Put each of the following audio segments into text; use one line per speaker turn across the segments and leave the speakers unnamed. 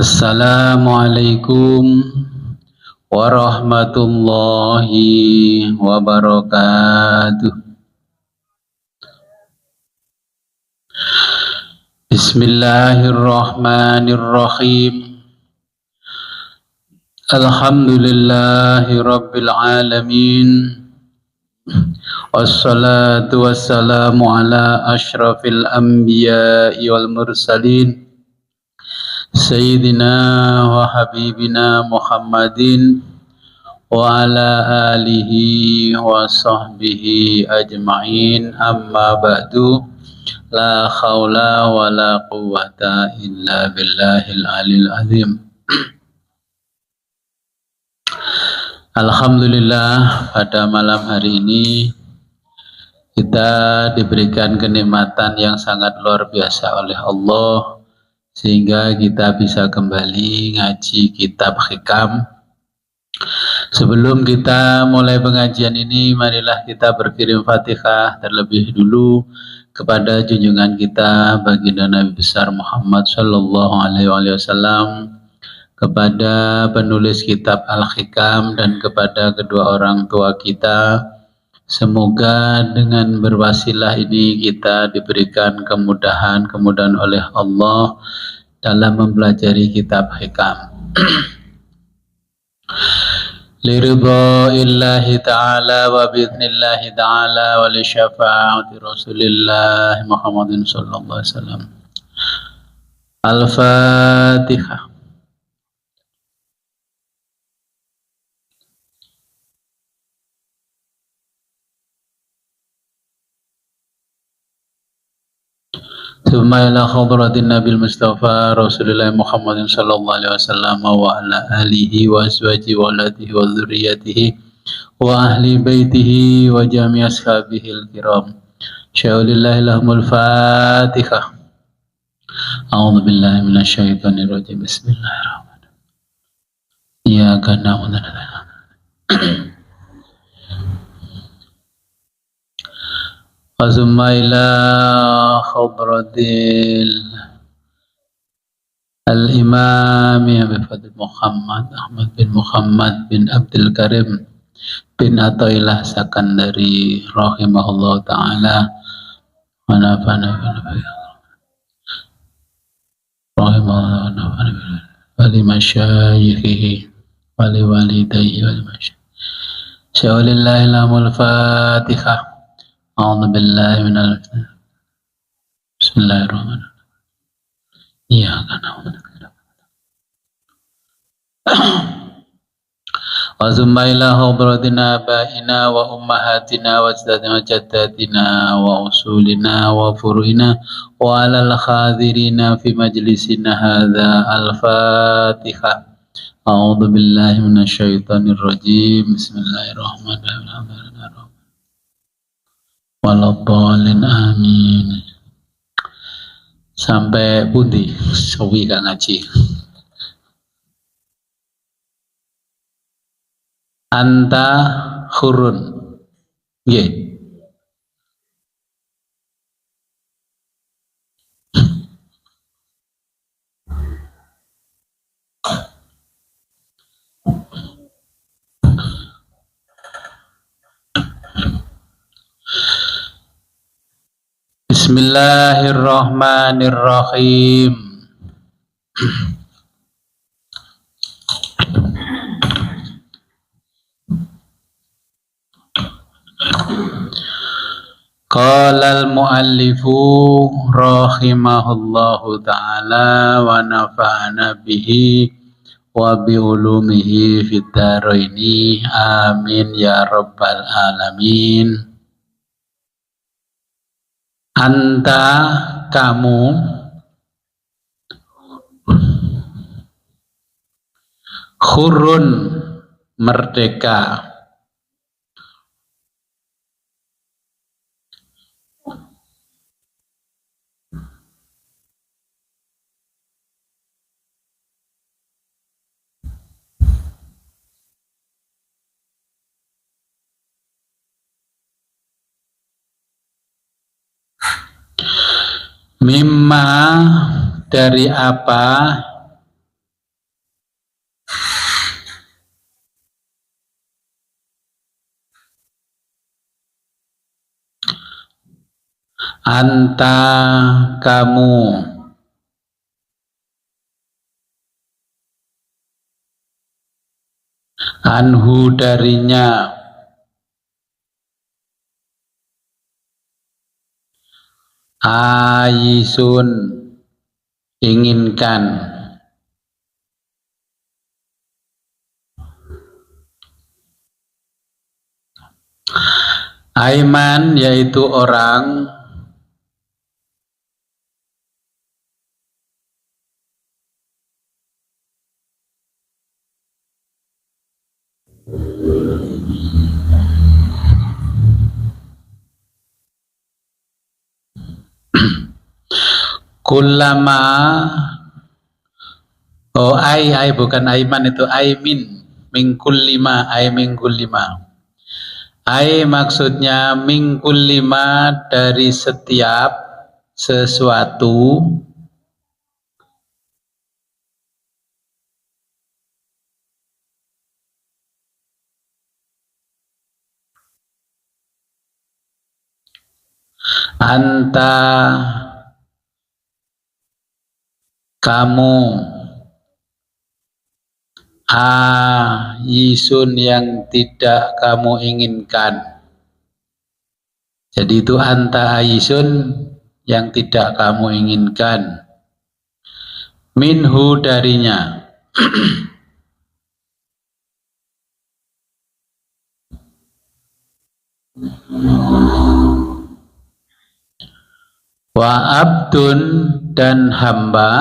Assalamualaikum warahmatullahi wabarakatuh. Bismillahirrahmanirrahim. Alhamdulillahi rabbil alamin. Wassalatu wassalamu ala ashrafil anbiya'i wal mursalin Sayyidina wa habibina Muhammadin wa ala alihi wa sahbihi ajma'in, amma ba'du. La khawla wa la quwwata illa billahil alil azim. Alhamdulillah, pada malam hari ini kita diberikan kenikmatan yang sangat luar biasa oleh Allah, sehingga kita bisa kembali ngaji kitab Hikam. Sebelum kita mulai pengajian ini, marilah kita berkirim Fatihah terlebih dulu kepada junjungan kita baginda Nabi besar Muhammad sallallahu alaihi wasallam, kepada penulis kitab Al-Hikam, dan kepada kedua orang tua kita. Semoga dengan berwasilah ini kita diberikan kemudahan oleh Allah dalam mempelajari kitab Hikam. Liridha illahi ta'ala wa bi'idhnillahi ta'ala wa li syafa'ati rasulillah Muhammadin sallallahu alaihi wasallam. Al-Fatihah. Thumma ila hadratin Nabil Mustafa Rasulullah Muhammadin sallallahu alaihi wasallam wa ala alihi wa azwajihi wa auladihi wa dzurriyyatihi wa ahli baitihi wa jami' ashabihi al-kiram. Syaulillahi lahumul Fatihah. A'udzu billahi minasyaitonir rajim. Bismillahirrahmanirrahim. Iyyaka na'budu wa iyyaka nasta'in. Azumma ila khabratil al-imam Abi Fadil Muhammad Ahmad bin Muhammad bin Abdul Karim bin Athaillah Sakandari rahimahullah ta'ala wa nafa'ana rahimahullah wa nafa'ana wa li masyayikhihi wa li walidayhi wa li masyayikhihi. Syaulillahi lamul Fatihah. A'udzu billahi minal Bismillahirrahmanirrahim. Iyyaka na'budu wa summa ila hadratina abaina wa ummahatina wa ajdatina wa jaddatina wa usulina wa furu'ina wa alal khadirina fi majlisina hadza. Al-Fatihah. A'udzu billahi minasyaitonir rajim. Bismillahirrahmanirrahim. Waladhdallin, amin. Sampai pundi sawi kang ngaji. Anta khurun. Nggih. Bismillahirrahmanirrahim. Qala al-muallifu rahimahullahu ta'ala wa nafa'ana bihi wa bi ulumihi fid dharaini, amin ya rabbal alamin. Anta, kamu, khurun, merdeka, mimma, dari apa, anta kamu, anhu darinya, ayisun inginkan, aiman yaitu orang, kullama, oh ai bukan aiman, itu aimin, mingkul lima, ai mingkul lima, ai maksudnya mingkul lima dari setiap sesuatu, anta kamu, ayisun yang tidak kamu inginkan. Jadi itu anta ayisun yang tidak kamu inginkan, minhu darinya. Wa abdun dan hamba,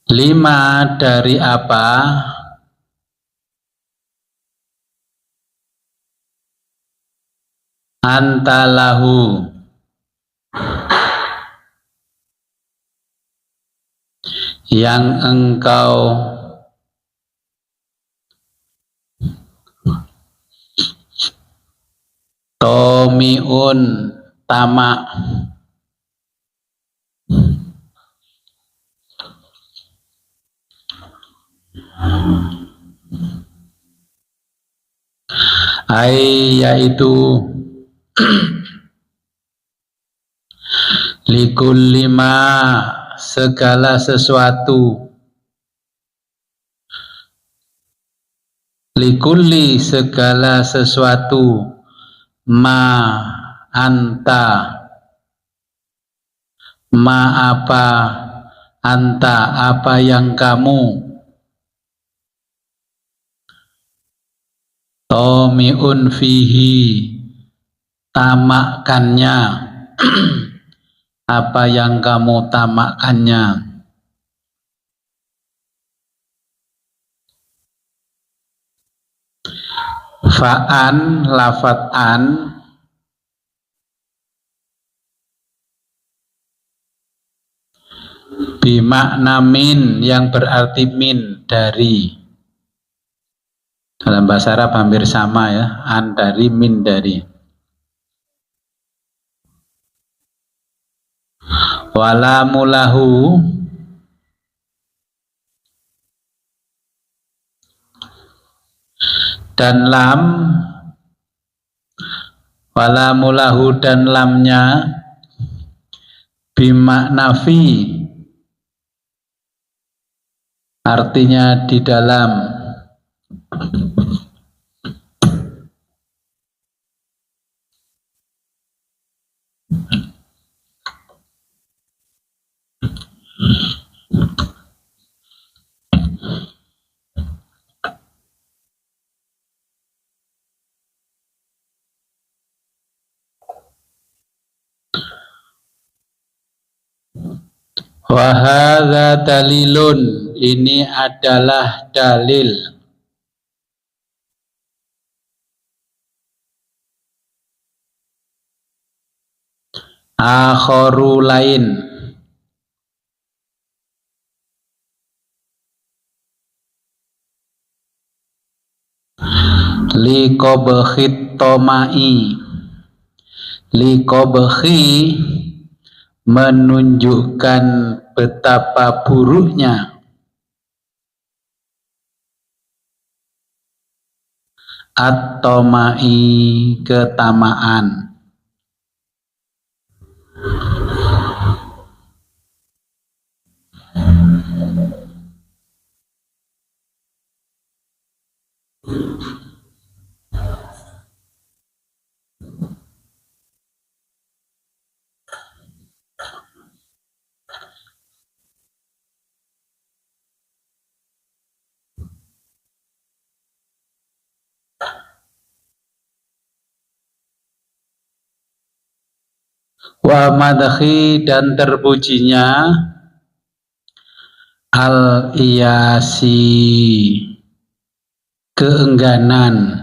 lima dari apa, anta lahu yang engkau tomiun tamak, ai yaitu likul lima segala sesuatu, likulli segala sesuatu, ma anta ma apa, anta apa yang kamu, tomiun fihi tamakkannya, apa yang kamu tamakkannya. Fa'an lafat an bimakna min yang berarti min dari. Dalam bahasa Arab hampir sama ya, an dari, min dari. Walamulahu dan lam, walamulahu dan lamnya bimakna fi artinya di dalam. Wahadza dalilun, ini adalah dalil. Akharu lain, liqobkhit tomai, liqobkhi menunjukkan betapa buruknya at-tomai ketamaan. Wa madhi dan terpujinya al-iyasi keengganan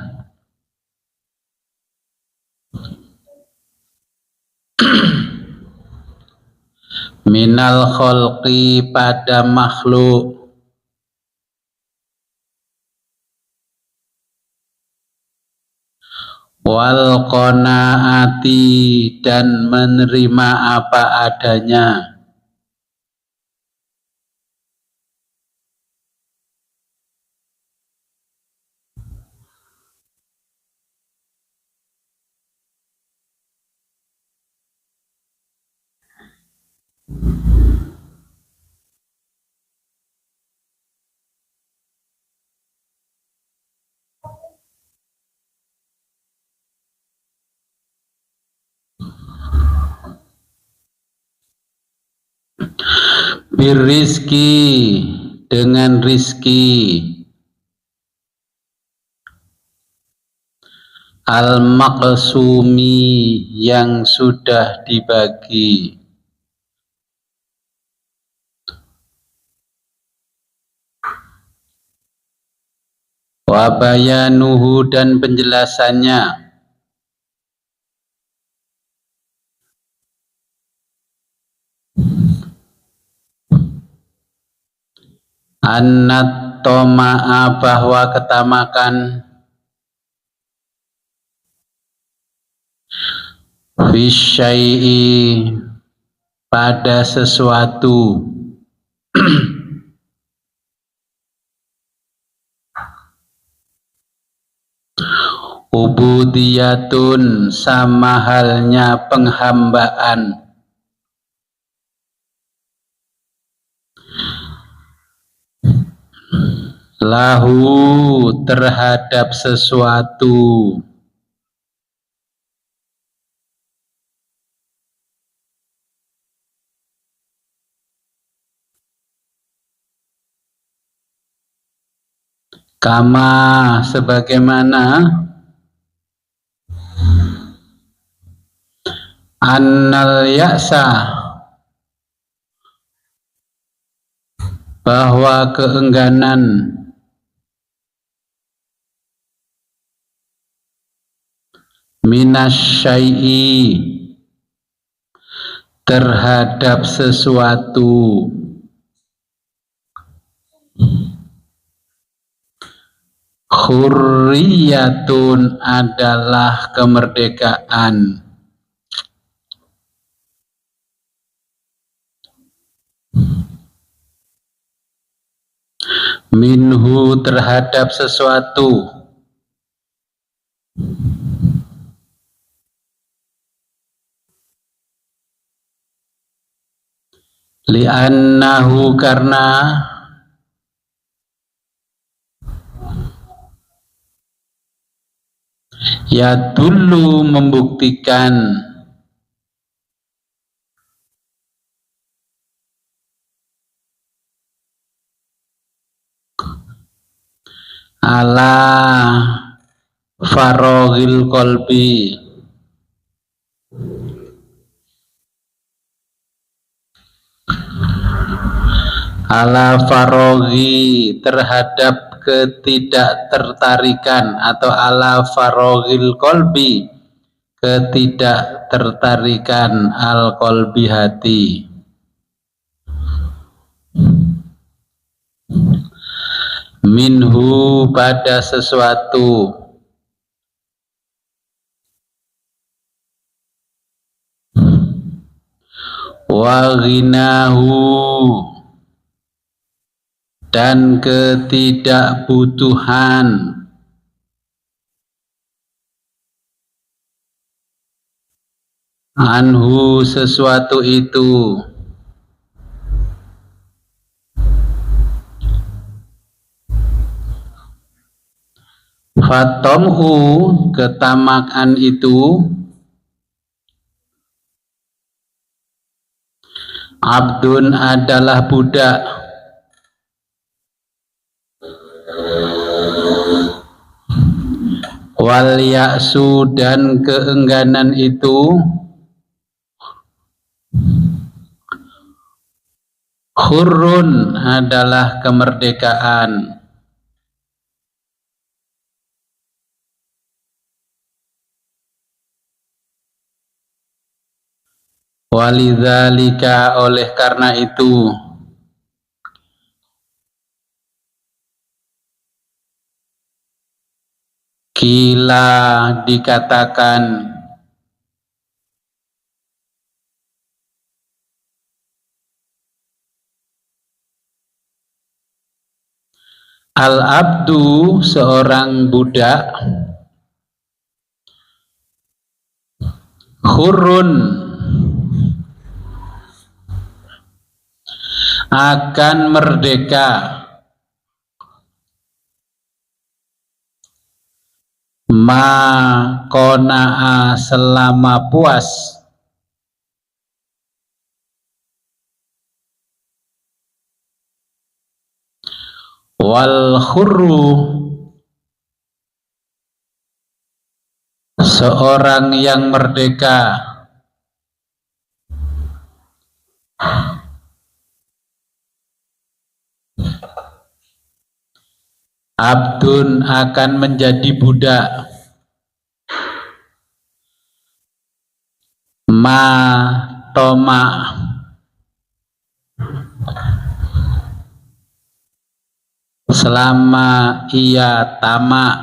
minal kholqi pada makhluk wal qanaati dan menerima apa adanya birrizki dengan rizki al-maqsumi yang sudah dibagi wa bayanuhu dan penjelasannya annat toma'a bahwa ketamakan fisyai'i pada sesuatu ubudiyatun sama halnya penghambaan lahu terhadap sesuatu kama sebagaimana annal ya'sa bahwa keengganan minasyai'i terhadap sesuatu hurriyatun adalah kemerdekaan minhu terhadap sesuatu li'annahu karena ya dulu membuktikan ala faroghil qalbi ala faroghi terhadap ketidaktertarikan atau ala faroghil qalbi ketidaktertarikan al qalbi hati minhu pada sesuatu wa ghinahu dan ketidakbutuhan anhu sesuatu itu, fatomhu ketamakan itu, abdun adalah budak, wal yaksu dan keengganan itu, hurrun adalah kemerdekaan. Walidzalika oleh karena itu, kila dikatakan, al-abdu seorang budak, hurun akan merdeka, ma qana'a selama puas, wal khurru seorang yang merdeka, abdun akan menjadi budak, ma toma selama ia tamak,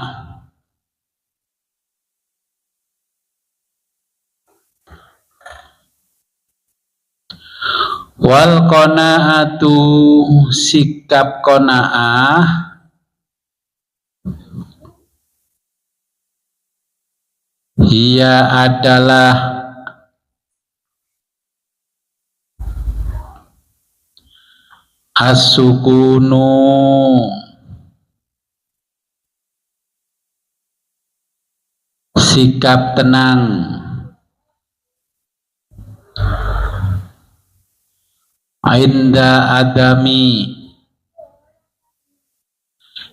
wal qanaatu sikap qanaah, ia adalah as-sukunu sikap tenang, inda adami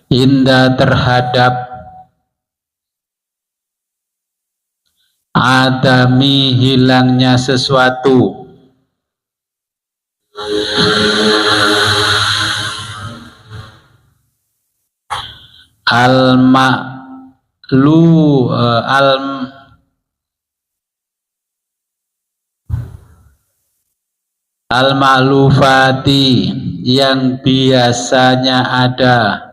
inda terhadap adami hilangnya sesuatu, al-ma'lufati yang biasanya ada,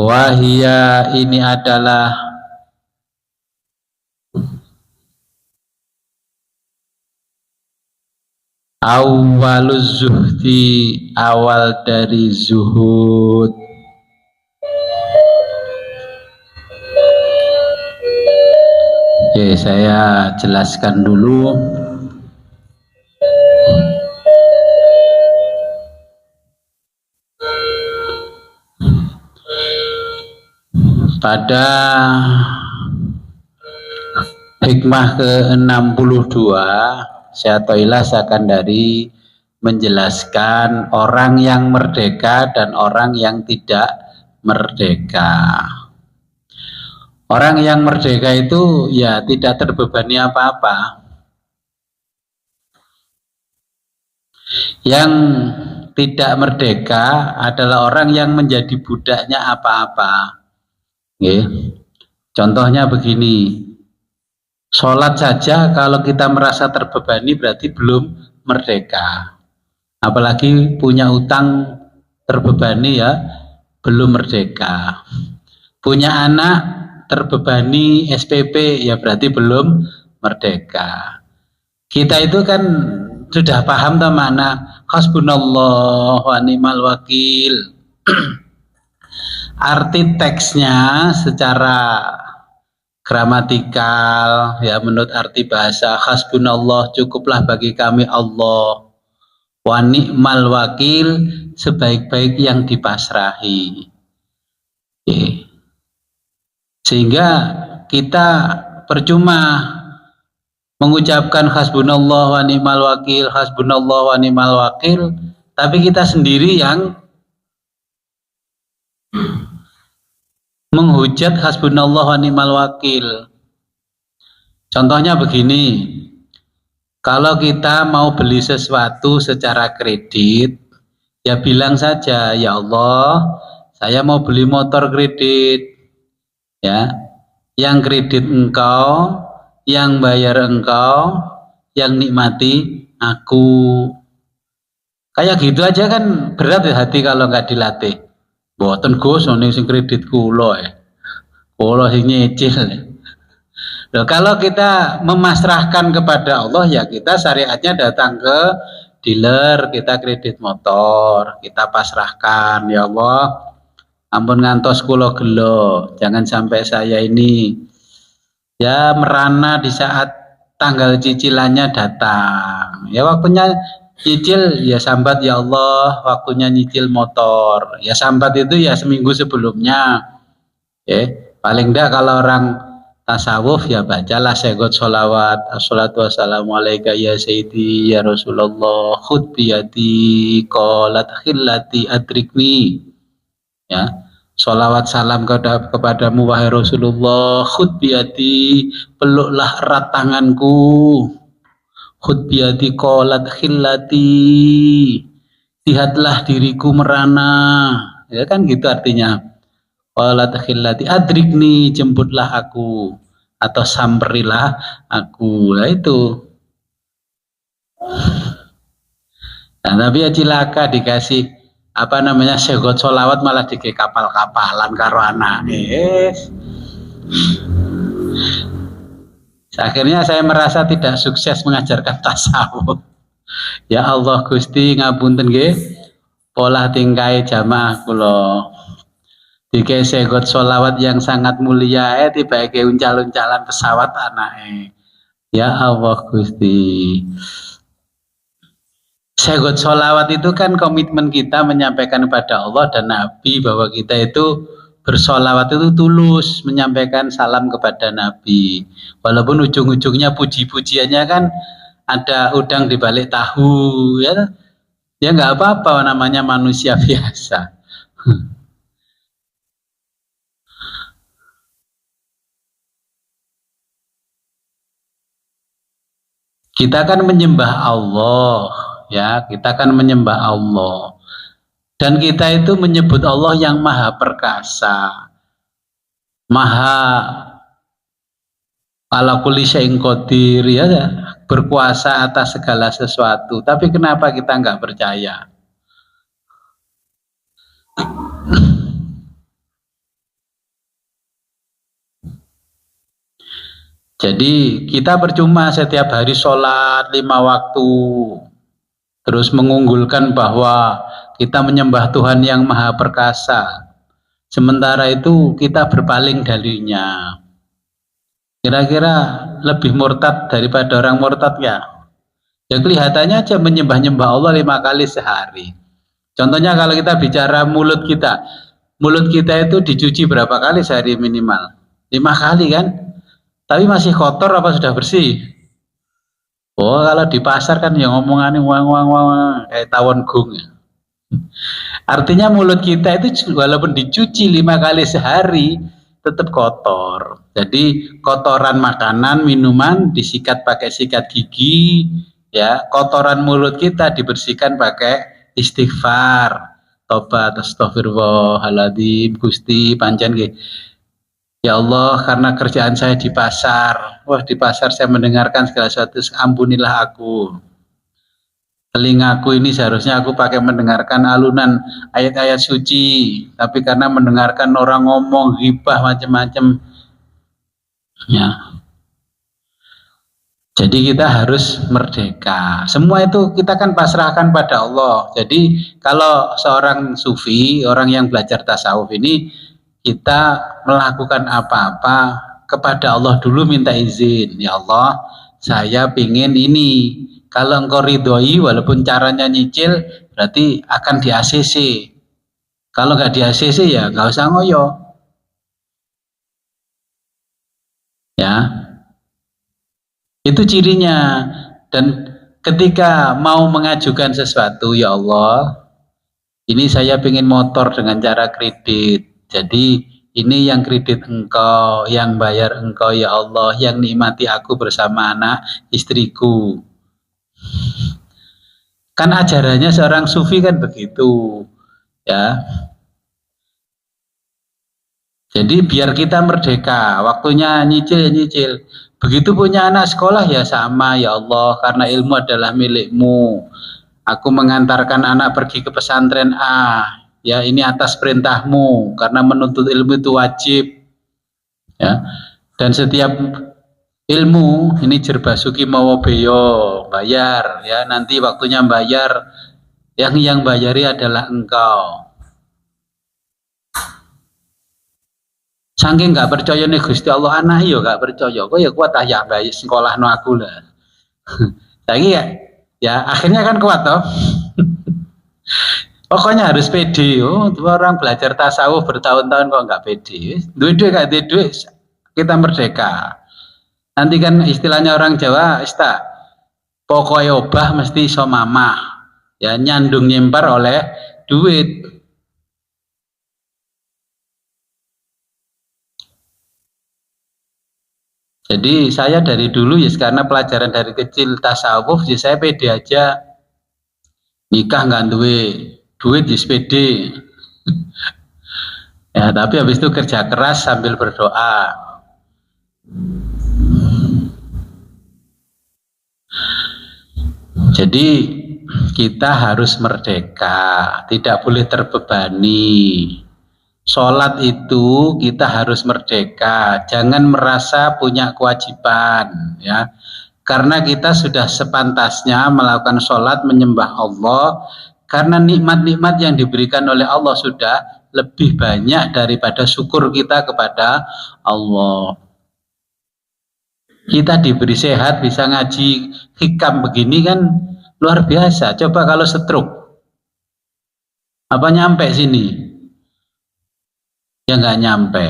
wahia ini adalah awaluz zuhdi awal dari zuhud. Oke, saya jelaskan dulu. Pada hikmah ke-62 saya akan dari menjelaskan orang yang merdeka dan orang yang tidak merdeka. Orang yang merdeka itu ya tidak terbebani apa-apa. Yang tidak merdeka adalah orang yang menjadi budaknya apa-apa. Contohnya begini, sholat saja kalau kita merasa terbebani berarti belum merdeka. Apalagi punya utang terbebani ya, belum merdeka. Punya anak terbebani SPP ya berarti belum merdeka. Kita itu kan sudah paham tuh makna hasbunallah wa ni'mal wakil. Arti teksnya secara gramatikal ya, menurut arti bahasa, hasbunallah, cukuplah bagi kami Allah, wa ni'mal wakil, sebaik-baik yang dipasrahi. Oke. Sehingga kita percuma mengucapkan hasbunallah wa ni'mal wakil, hasbunallah wa ni'mal wakil, tapi kita sendiri yang menghujat hasbunallah wa ni'mal wakil. Contohnya begini, kalau kita mau beli sesuatu secara kredit, ya bilang saja, ya Allah, saya mau beli motor kredit, ya, yang kredit engkau, yang bayar engkau, yang nikmati aku. Kayak gitu aja kan berat ya hati kalau nggak dilatih. Boten Gus, sing kredit kula ya. Kula sing nyicil. Loh, kalau kita memasrahkan kepada Allah, ya kita syariatnya datang ke dealer, kita kredit motor, kita pasrahkan, ya Allah, ampun ngantos kula gelo, jangan sampai saya ini ya merana di saat tanggal cicilannya datang. Ya waktunya cicil ya sambat, ya Allah, waktunya nyicil motor. Ya sambat itu ya seminggu sebelumnya. Paling enggak kalau orang tasawuf ya bacalah segot sholawat, assalatu wassalamu alaika ya sayyidi ya Rasulullah, khud biyadi qalat khillati adrikni, ya, sholawat salam kepadamu wahai Rasulullah, khud biyadi, peluklah erat tanganku, khud biyadi qalat khillati, lihatlah diriku merana, ya kan gitu artinya. Qalat khillati adrikni, jemputlah aku atau samperilah aku. Nah itu. Nah, tapi ya cilaka dikasih apa namanya segot sholawat malah dikasih kapal-kapalan karo anak. Akhirnya saya merasa tidak sukses mengajarkan tasawuf. Ya Allah Gusti ngapunten nggih, pola tingkai jamaah kula. Jika segot sholawat yang sangat mulia, tiba ke uncal-uncalan pesawat anake. Ya Allah Gusti. Segot sholawat itu kan komitmen kita menyampaikan kepada Allah dan Nabi bahwa kita itu bersolawat itu tulus menyampaikan salam kepada Nabi. Walaupun ujung-ujungnya puji-pujiannya kan ada udang di balik tahu, ya. Ya nggak apa-apa, namanya manusia biasa. Kita kan menyembah Allah, ya, kita kan menyembah Allah. Dan kita itu menyebut Allah yang maha perkasa, maha ala kulli syai'in qadir, ya, berkuasa atas segala sesuatu. Tapi kenapa kita nggak percaya? Jadi kita percuma setiap hari sholat 5 waktu, terus mengunggulkan bahwa kita menyembah Tuhan yang maha perkasa. Sementara itu kita berpaling darinya. Kira-kira lebih murtad daripada orang murtad ya? Ya kelihatannya aja menyembah-nyembah Allah 5 kali sehari. Contohnya kalau kita bicara mulut kita itu dicuci berapa kali sehari minimal? 5 kali kan? Tapi masih kotor apa sudah bersih? Oh, kalau di pasar kan yang ngomongannya wang kayak tawon gung. Artinya mulut kita itu walaupun dicuci 5 kali sehari tetap kotor. Jadi kotoran makanan, minuman disikat pakai sikat gigi, ya. Kotoran mulut kita dibersihkan pakai istighfar, tobat, astagfirullahaladzim, Gusti pancen nggih. Ya Allah, karena kerjaan saya di pasar, wah di pasar saya mendengarkan segala sesuatu, ampunilah aku. Telingaku ini seharusnya aku pakai mendengarkan alunan ayat-ayat suci, tapi karena mendengarkan orang ngomong ghibah macam-macam, ya. Jadi kita harus merdeka. Semua itu kita kan pasrahkan pada Allah. Jadi kalau seorang sufi, orang yang belajar tasawuf ini, kita melakukan apa-apa kepada Allah dulu minta izin. Ya Allah, saya pingin ini. Kalau engkau ridhoi, walaupun caranya nyicil, berarti akan di ACC. Kalau nggak di ACC ya nggak usah ngoyo. Ya, itu cirinya. Dan ketika mau mengajukan sesuatu, ya Allah, ini saya ingin motor dengan cara kredit. Jadi ini yang kredit engkau, yang bayar engkau ya Allah, yang nikmati aku bersama anak istriku. Kan ajarannya seorang sufi kan begitu, ya. Jadi biar kita merdeka, waktunya nyicil ya nyicil. Begitu punya anak sekolah ya sama ya Allah, karena ilmu adalah milikmu. Aku mengantarkan anak pergi ke pesantren A, ya ini atas perintahmu, karena menuntut ilmu itu wajib. Ya, dan setiap ilmu ini jerbasuki mawa beyo, bayar ya, nanti waktunya bayar, yang bayari adalah engkau. Saking nggak percaya nih Gusti Allah, anak yo nggak percaya, kok ya kuat ah ya bayar sekolah no aku lah. Lagi ya akhirnya kan kuat toh. Pokoknya harus pede. Oh, orang belajar tasawuf bertahun-tahun kok nggak pede. Duit gak duit, kita merdeka. Nanti kan istilahnya orang Jawa, pokoknya obah mesti iso mamah. Ya nyandung nyempar oleh duit. Jadi saya dari dulu ya karena pelajaran dari kecil tasawuf, ya saya pede aja. Nikah nggak duit di pede. Ya tapi habis itu kerja keras sambil berdoa. Jadi kita harus merdeka, tidak boleh terbebani. Sholat itu kita harus merdeka, jangan merasa punya kewajiban, ya. Karena kita sudah sepantasnya melakukan sholat menyembah Allah, karena nikmat-nikmat yang diberikan oleh Allah sudah lebih banyak daripada syukur kita kepada Allah. Kita diberi sehat, bisa ngaji hikam begini kan luar biasa. Coba kalau stroke, apa nyampe sini? Ya nggak nyampe.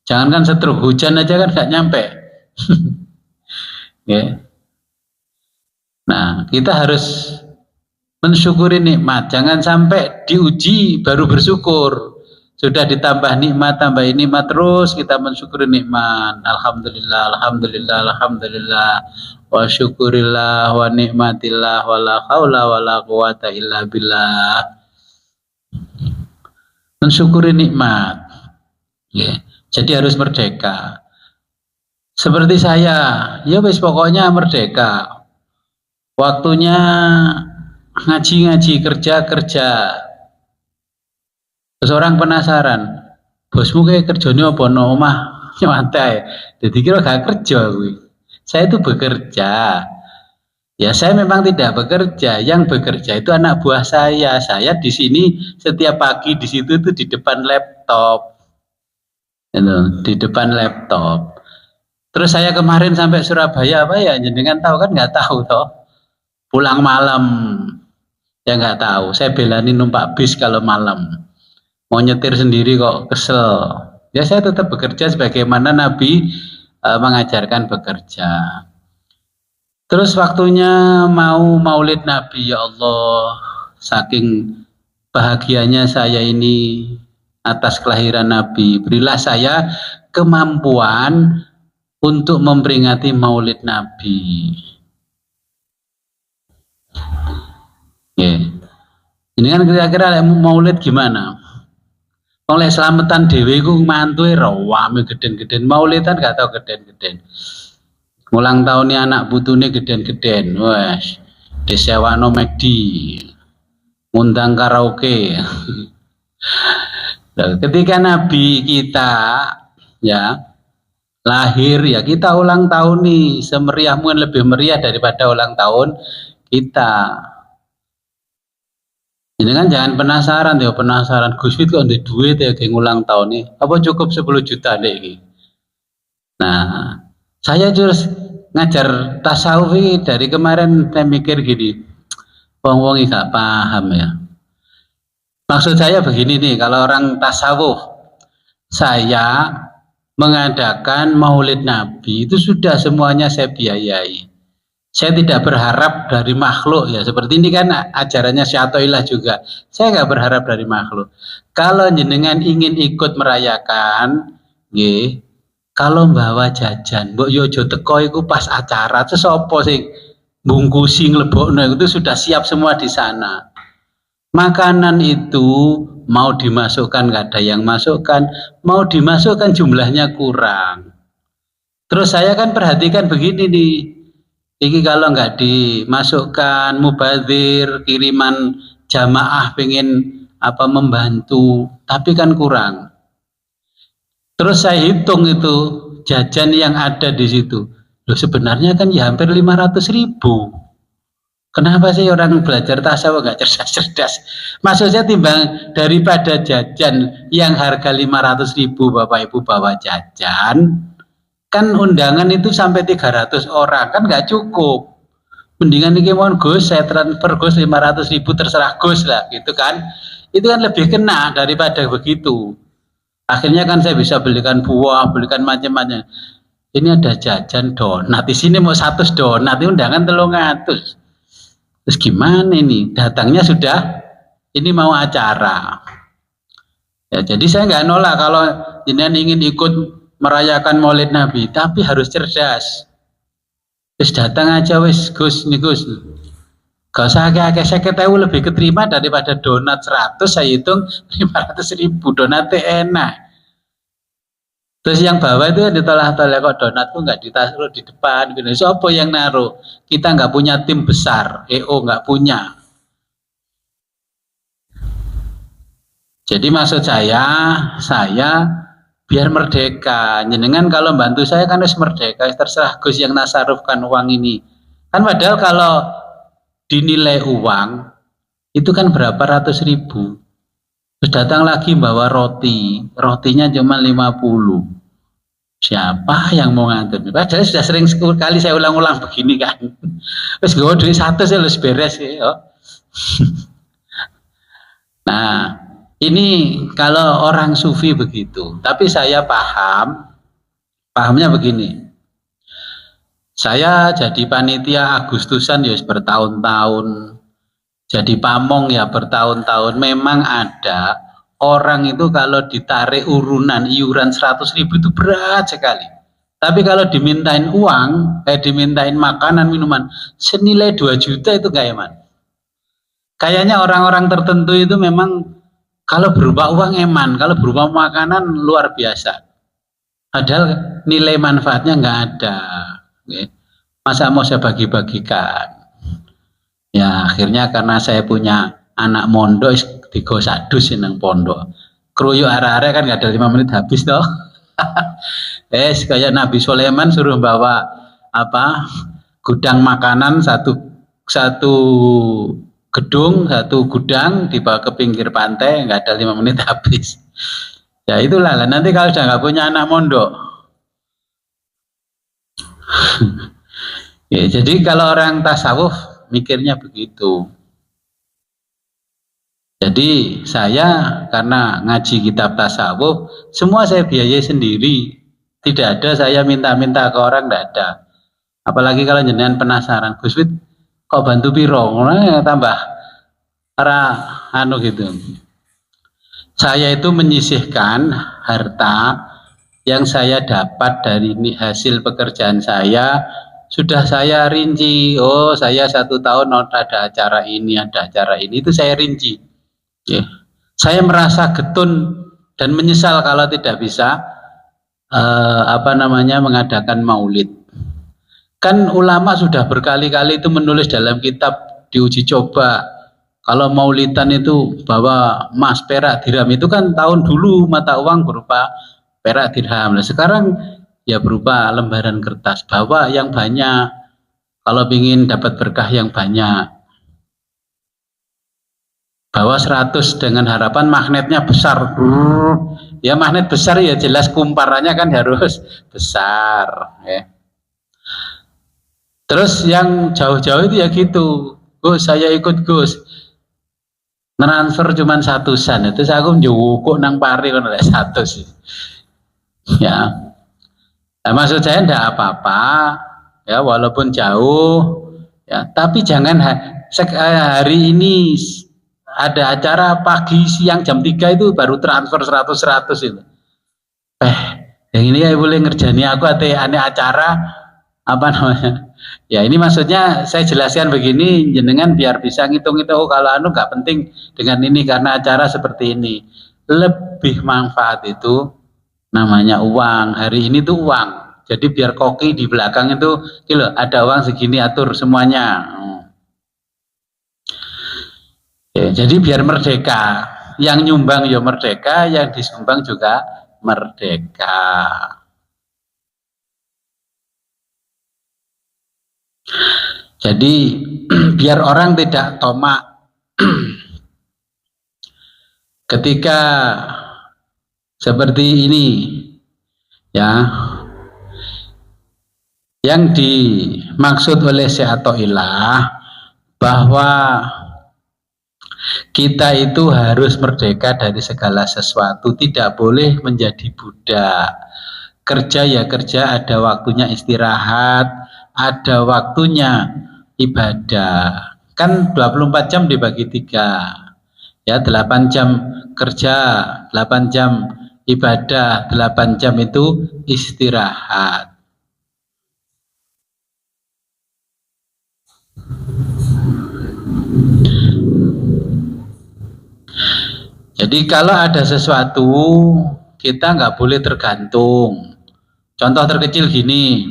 Jangankan stroke, hujan aja kan nggak nyampe. Ya. Nah, kita harus mensyukuri nikmat. Jangan sampai diuji baru bersyukur. Sudah ditambah nikmat, tambah nikmat terus kita mensyukuri nikmat. Alhamdulillah, alhamdulillah, alhamdulillah. Wa syukurillah wa nikmatillah wa la haula wa la quwata illa billah. Mensyukuri nikmat. Ya, jadi harus merdeka. Seperti saya, ya wis pokoknya merdeka. Waktunya ngaji-ngaji, kerja-kerja. Terus orang penasaran, bosmu kayak kerjanya apa no omah nyantai. Jadi kira gak kerja gue. Saya itu bekerja. Ya saya memang tidak bekerja, yang bekerja itu anak buah saya. Saya di sini setiap pagi di situ tuh di depan laptop. Di depan laptop. Terus saya kemarin sampai Surabaya apa ya, jenengan tahu kan? Nggak tahu toh. Pulang malam ya nggak tahu. Saya belani numpak bis kalau malam. Mau nyetir sendiri kok kesel. Ya saya tetap bekerja sebagaimana Nabi mengajarkan bekerja. Terus waktunya mau maulid Nabi, ya Allah, saking bahagianya saya ini atas kelahiran Nabi, berilah saya kemampuan untuk memperingati maulid Nabi. Yeah. Ini kan kira-kira maulid gimana? Oleh selamatan dewe ku mantue rawame geden-geden, maulidan gak tau geden-geden. Ulang tahunnya anak putune geden-geden, wes disewano McD, ngundang karaoke. Ketika Nabi kita ya lahir ya kita ulang tahun nih, semeriah mungkin lebih meriah daripada ulang tahun kita. Ini kan jangan penasaran ya, penasaran Gus Fit kok ndek duit ya kayak ulang tahun nih. Apa cukup 10 juta deh ini. Nah, saya terus ngajar tasawuf ini dari kemarin saya mikir gini, wong-wong gak paham ya. Maksud saya begini nih, kalau orang tasawuf, saya mengadakan maulid Nabi itu sudah semuanya saya biayai. Saya tidak berharap dari makhluk ya, seperti ini kan ajarannya Syatoilah juga. Saya nggak berharap dari makhluk. Kalau jenengan ingin ikut merayakan, nggih, kalau bawa jajan, mbok yo aja teko iku pas acara, terus apa sing bungkusi nglebokno itu sudah siap semua di sana. Makanan itu mau dimasukkan nggak ada yang masukkan, mau dimasukkan jumlahnya kurang. Terus saya kan perhatikan begini nih, ini kalau nggak dimasukkan mubazir, kiriman jamaah pengen apa membantu, tapi kan kurang. Terus saya hitung itu jajan yang ada di situ. Loh sebenarnya kan ya hampir 500.000. Kenapa sih orang belajar tasawuf nggak cerdas-cerdas? Maksudnya timbang daripada jajan yang harga 500.000 Bapak Ibu bawa jajan, kan undangan itu sampai 300 orang, kan nggak cukup. Mendingan ini mohon Gus, saya transfer Gus 500.000 terserah Gus lah, gitu kan. Itu kan lebih kena daripada begitu. Akhirnya kan saya bisa belikan buah, belikan macam-macam. Ini ada jajan donat, di sini mau 100 donat, undangan 300. Terus gimana ini? Datangnya sudah, ini mau acara. Ya, jadi saya nggak nolak kalau jenengan ingin ikut merayakan Maulid Nabi, tapi harus cerdas. Terus datang aja wis Gus nih Gus. Gak usah akeh-akeh 50.000 lebih keterima daripada donat 100, saya hitung 500.000 donatnya enak. Terus yang bawah itu ditolah-tolah kok donat tuh nggak ditaruh di depan. So apa yang naruh? Kita nggak punya tim besar, EO nggak punya. Jadi maksud saya biar merdeka. Jenengan kalau bantu saya kan harus merdeka. Terserah Gus yang nasarufkan uang ini. Kan padahal kalau dinilai uang itu kan berapa ratus ribu. Terus datang lagi bawa roti, rotinya cuma 50. Siapa yang mau nganter? Padahal sudah sering sekali saya ulang-ulang begini kan. Terus gue duit 1 saya harus beres ya. Nah, ini kalau orang sufi begitu. Tapi saya pahamnya begini. Saya jadi panitia Agustusan ya bertahun-tahun. Jadi pamong ya bertahun-tahun. Memang ada orang itu kalau ditarik iuran 100.000 itu berat sekali. Tapi kalau dimintain uang, dimintain makanan, minuman senilai 2 juta itu gak eman. Kayaknya orang-orang tertentu itu memang kalau berupa uang eman, kalau berupa makanan luar biasa. Padahal nilai manfaatnya nggak ada. Masa mau saya bagi-bagikan? Ya akhirnya karena saya punya anak mondok, digosak dus nang pondok. Keruyuk arah-arah kan nggak ada 5 menit habis toh. Kayak Nabi Sulaiman suruh bawa gudang makanan satu gedung, satu gudang dibawa ke pinggir pantai, nggak ada 5 menit habis. Ya itulah, nanti kalau sudah nggak punya anak mondok. Ya, jadi kalau orang tasawuf mikirnya begitu. Jadi saya karena ngaji kitab tasawuf, semua saya biayai sendiri. Tidak ada saya minta-minta ke orang, tidak ada. Apalagi kalau jenengan penasaran, Gus Fit kok bantu piro? Tambah para gitu. Saya itu menyisihkan harta yang saya dapat dari hasil pekerjaan saya, sudah saya rinci. Oh, saya 1 tahun ada acara ini, itu saya rinci. Saya merasa getun dan menyesal kalau tidak bisa mengadakan maulid. Kan ulama sudah berkali-kali itu menulis dalam kitab diuji coba. Kalau maulidan itu bawa emas, perak, dirham, itu kan tahun dulu mata uang berupa perak, dirham. Nah, sekarang ya berupa lembaran kertas. Bawa yang banyak kalau ingin dapat berkah yang banyak. Bawa 100 dengan harapan magnetnya besar. Ya magnet besar ya jelas kumparannya kan harus besar ya. Terus yang jauh-jauh itu ya gitu, Gus saya ikut Gus, transfer cuma 100-an, terus aku njukuk nang pari kan ada 100 sih. Ya, nah, maksud saya enggak apa-apa, ya walaupun jauh, ya tapi jangan hari ini ada acara pagi siang jam 3 itu baru transfer 100 itu. Yang ini ya boleh ngerjani aku aneh acara apa namanya? Ya ini maksudnya saya jelaskan begini jenengan biar bisa ngitung-ngitung kalau anu nggak penting dengan ini karena acara seperti ini. Lebih manfaat itu namanya uang. Hari ini tuh uang. Jadi biar koki di belakang itu kilo ada uang segini atur semuanya. Ya, jadi biar merdeka. Yang nyumbang ya merdeka, yang disumbang juga merdeka. Jadi biar orang tidak tomak ketika seperti ini ya, yang dimaksud oleh Syekh Athaillah bahwa kita itu harus merdeka dari segala sesuatu, tidak boleh menjadi budak. Kerja ya kerja, ada waktunya istirahat, ada waktunya ibadah. Kan 24 jam dibagi 3. Ya, 8 jam kerja, 8 jam ibadah, 8 jam itu istirahat. Jadi kalau ada sesuatu kita nggak boleh tergantung. Contoh terkecil gini,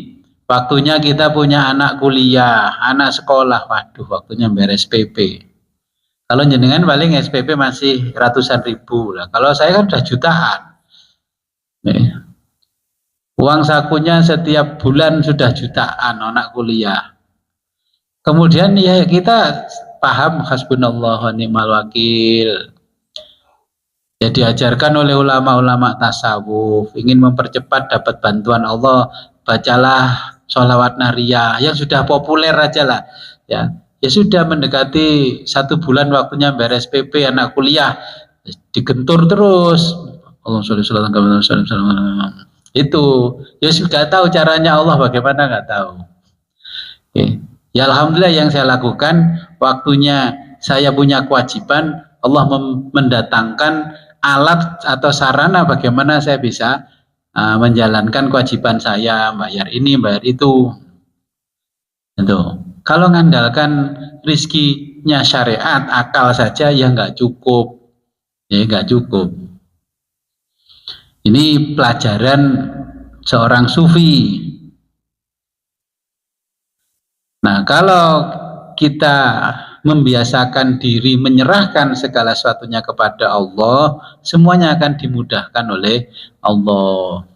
waktunya kita punya anak kuliah, anak sekolah, waduh waktunya beres PP. Kalau jenengan paling SPP masih ratusan ribu lah. Kalau saya kan udah jutaan. Nih. Uang sakunya setiap bulan sudah jutaan anak kuliah. Kemudian ya kita paham hasbunallah wa ni'mal wakil. Ya diajarkan oleh ulama-ulama tasawuf, ingin mempercepat dapat bantuan Allah, bacalah sholawat nariyah yang sudah populer aja lah. Ya sudah mendekati 1 bulan waktunya beres PP anak kuliah, digentur terus. Allah itu ya sudah tahu caranya Allah bagaimana nggak tahu. Ya alhamdulillah yang saya lakukan waktunya saya punya kewajiban Allah mendatangkan alat atau sarana bagaimana saya bisa menjalankan kewajiban saya, bayar ini, bayar itu. Itu. Kalau mengandalkan rizkinya syariat, akal saja ya nggak cukup, ya nggak cukup. Ini pelajaran seorang sufi. Nah, kalau kita membiasakan diri menyerahkan segala sesuatunya kepada Allah, semuanya akan dimudahkan oleh Allah.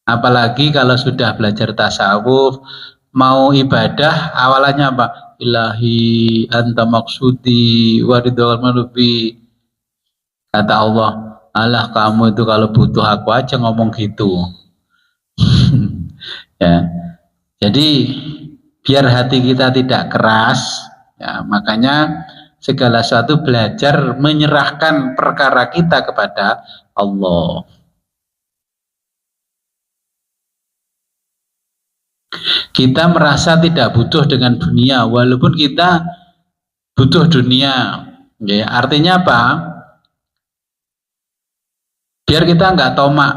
Apalagi kalau sudah belajar tasawuf, mau ibadah awalannya apa? Ilahi anta maksudi waridul malubi. Kata Allah, Allah kamu itu kalau butuh aku aja ngomong gitu. Ya. Jadi biar hati kita tidak keras, ya, makanya segala sesuatu belajar menyerahkan perkara kita kepada Allah. Kita merasa tidak butuh dengan dunia, walaupun kita butuh dunia. Ya, artinya apa? Biar kita nggak tomak.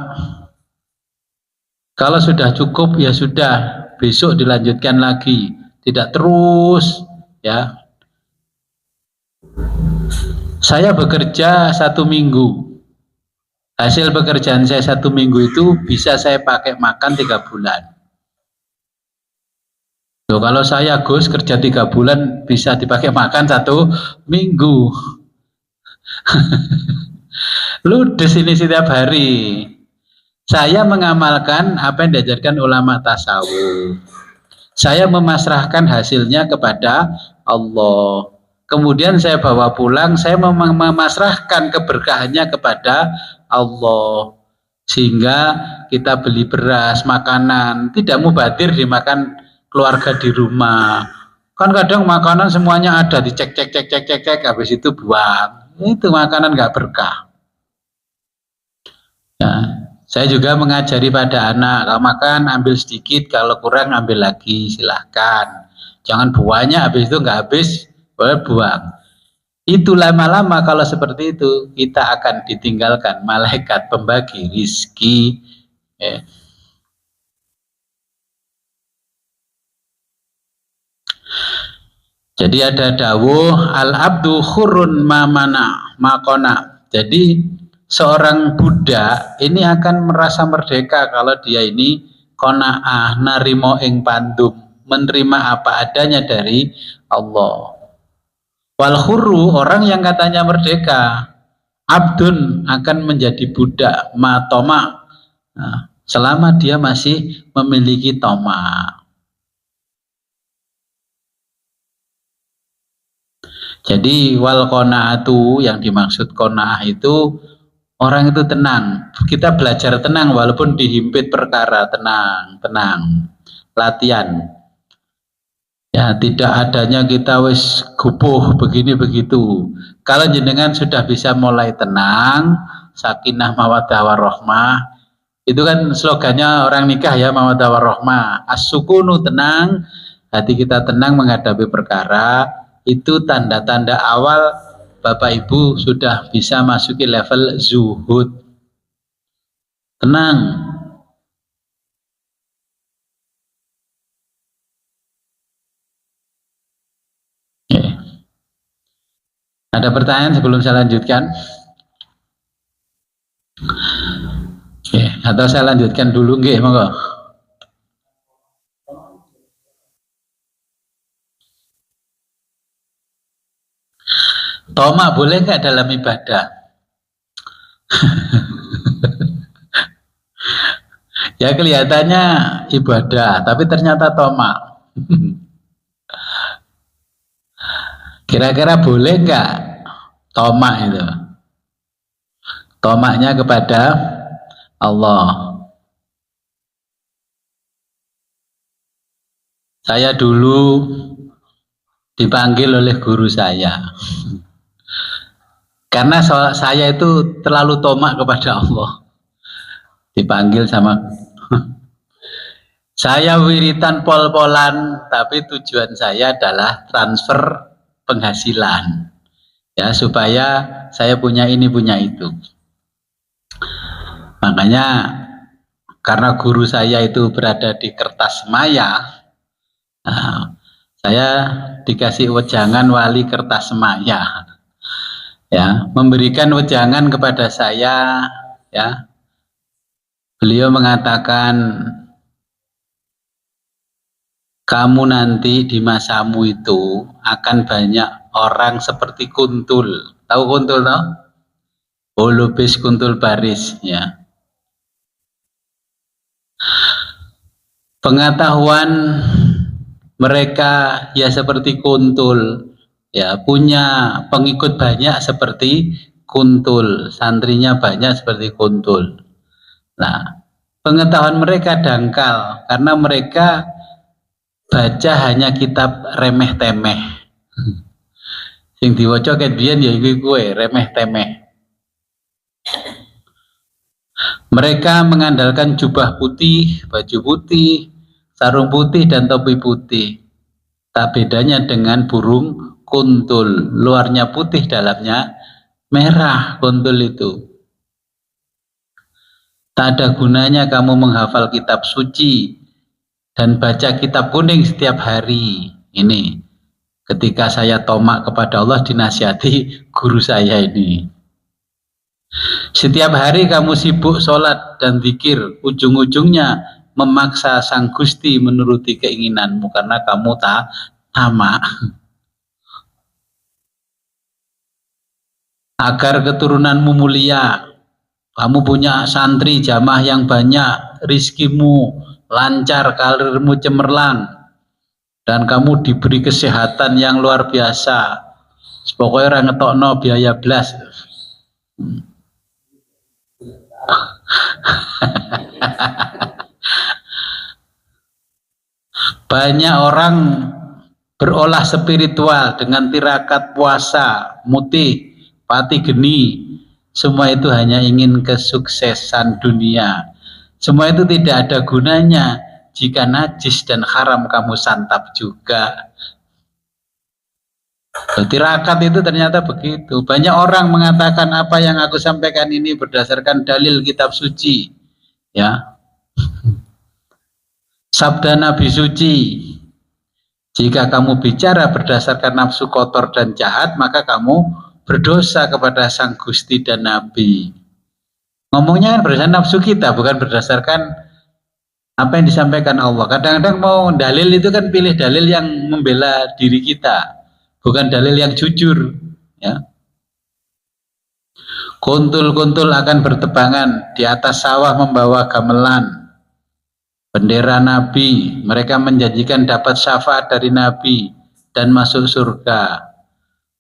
Kalau sudah cukup ya sudah, besok dilanjutkan lagi, tidak terus ya. Saya bekerja 1 minggu, hasil pekerjaan saya 1 minggu itu bisa saya pakai makan 3 bulan. Loh, kalau saya Gus kerja 3 bulan bisa dipakai makan 1 minggu. Ludes ini setiap hari. Saya mengamalkan apa yang diajarkan ulama tasawuf. Saya memasrahkan hasilnya kepada Allah. Kemudian saya bawa pulang, saya memasrahkan keberkahannya kepada Allah. Sehingga kita beli beras, makanan, tidak mubadir dimakan keluarga di rumah. Kan kadang makanan semuanya ada, dicek, habis itu buang. Itu makanan nggak berkah. Ya, saya juga mengajari pada anak, kalau makan ambil sedikit, kalau kurang ambil lagi, silahkan. Jangan buahnya habis itu nggak habis, boleh buang. Itu lama-lama kalau seperti itu, kita akan ditinggalkan malaikat pembagi rizki. Ya. Jadi ada dawuh al-abdu khurun mamana makona. Jadi seorang Buddha ini akan merasa merdeka kalau dia ini kona'ah narimo ing pandum, menerima apa adanya dari Allah. Wal khurru, orang yang katanya merdeka, abdun akan menjadi budak matoma. Nah, selama dia masih memiliki toma. Jadi wal qanaatu, yang dimaksud qanaah itu orang itu tenang. Kita belajar tenang walaupun dihimpit perkara, tenang, latihan. Ya, tidak adanya kita wis gupuh begini begitu. Kalau jenengan sudah bisa mulai tenang, sakinah mawaddah warahmah, itu kan slogannya orang nikah ya, mawaddah warahmah. As-sukunu, tenang, hati kita tenang menghadapi perkara, itu tanda-tanda awal Bapak Ibu sudah bisa masuki level zuhud. Tenang. Oke. Ada pertanyaan sebelum saya lanjutkan? Oke, atau saya lanjutkan dulu nggih, monggo. Toma boleh nggak dalam ibadah? Ya kelihatannya ibadah, tapi ternyata toma. Kira-kira boleh nggak toma itu? Tomaknya kepada Allah. Saya dulu dipanggil oleh guru saya. Karena saya itu terlalu tomak kepada Allah. Dipanggil sama saya wiritan pol-polan, tapi tujuan saya adalah transfer penghasilan. Ya, supaya saya punya ini, punya itu. Makanya karena guru saya itu berada di Kertasmaya, nah, saya dikasih wejangan wali Kertasmaya. Ya, memberikan wejangan kepada saya, ya. Beliau mengatakan, kamu nanti di masamu itu akan banyak orang seperti kuntul. Tahu kuntul toh? Holubis kuntul baris, ya. Pengetahuan mereka ya seperti kuntul, ya, punya pengikut banyak seperti kuntul, santrinya banyak seperti kuntul. Nah, pengetahuan mereka dangkal karena mereka baca hanya kitab remeh temeh. Sing diwaca ket biyen ya iku kowe remeh temeh. Mereka mengandalkan jubah putih, baju putih, sarung putih dan topi putih. Tak bedanya dengan burung kuntul, luarnya putih, dalamnya merah kuntul itu. Tak ada gunanya kamu menghafal kitab suci dan baca kitab kuning setiap hari. Ini ketika saya tomak kepada Allah dinasihati guru saya ini. Setiap hari kamu sibuk sholat dan zikir, ujung-ujungnya memaksa sang Gusti menuruti keinginanmu karena kamu tak tamak. Agar keturunanmu mulia, Kamu punya santri jamaah yang banyak, rizkimu lancar, karirmu cemerlang, dan kamu diberi kesehatan yang luar biasa. Pokoknya orang ngetokno biaya blas. Banyak orang berolah spiritual dengan tirakat, puasa, mutih, pati geni. Semua itu hanya ingin kesuksesan dunia. Semua itu tidak ada gunanya jika najis dan haram kamu santap juga. Tirakat itu ternyata begitu. Banyak orang mengatakan apa yang aku sampaikan ini berdasarkan dalil kitab suci, ya, sabda Nabi suci. Jika kamu bicara berdasarkan nafsu kotor dan jahat, maka kamu berdosa kepada Sang Gusti dan Nabi. Ngomongnya kan berdasarkan nafsu kita, bukan berdasarkan apa yang disampaikan Allah. Kadang-kadang mau dalil itu kan pilih dalil yang membela diri kita, bukan dalil yang jujur, ya. Kuntul-kuntul akan bertebangan di atas sawah membawa gamelan, bendera Nabi. Mereka menjanjikan dapat syafaat dari Nabi dan masuk surga.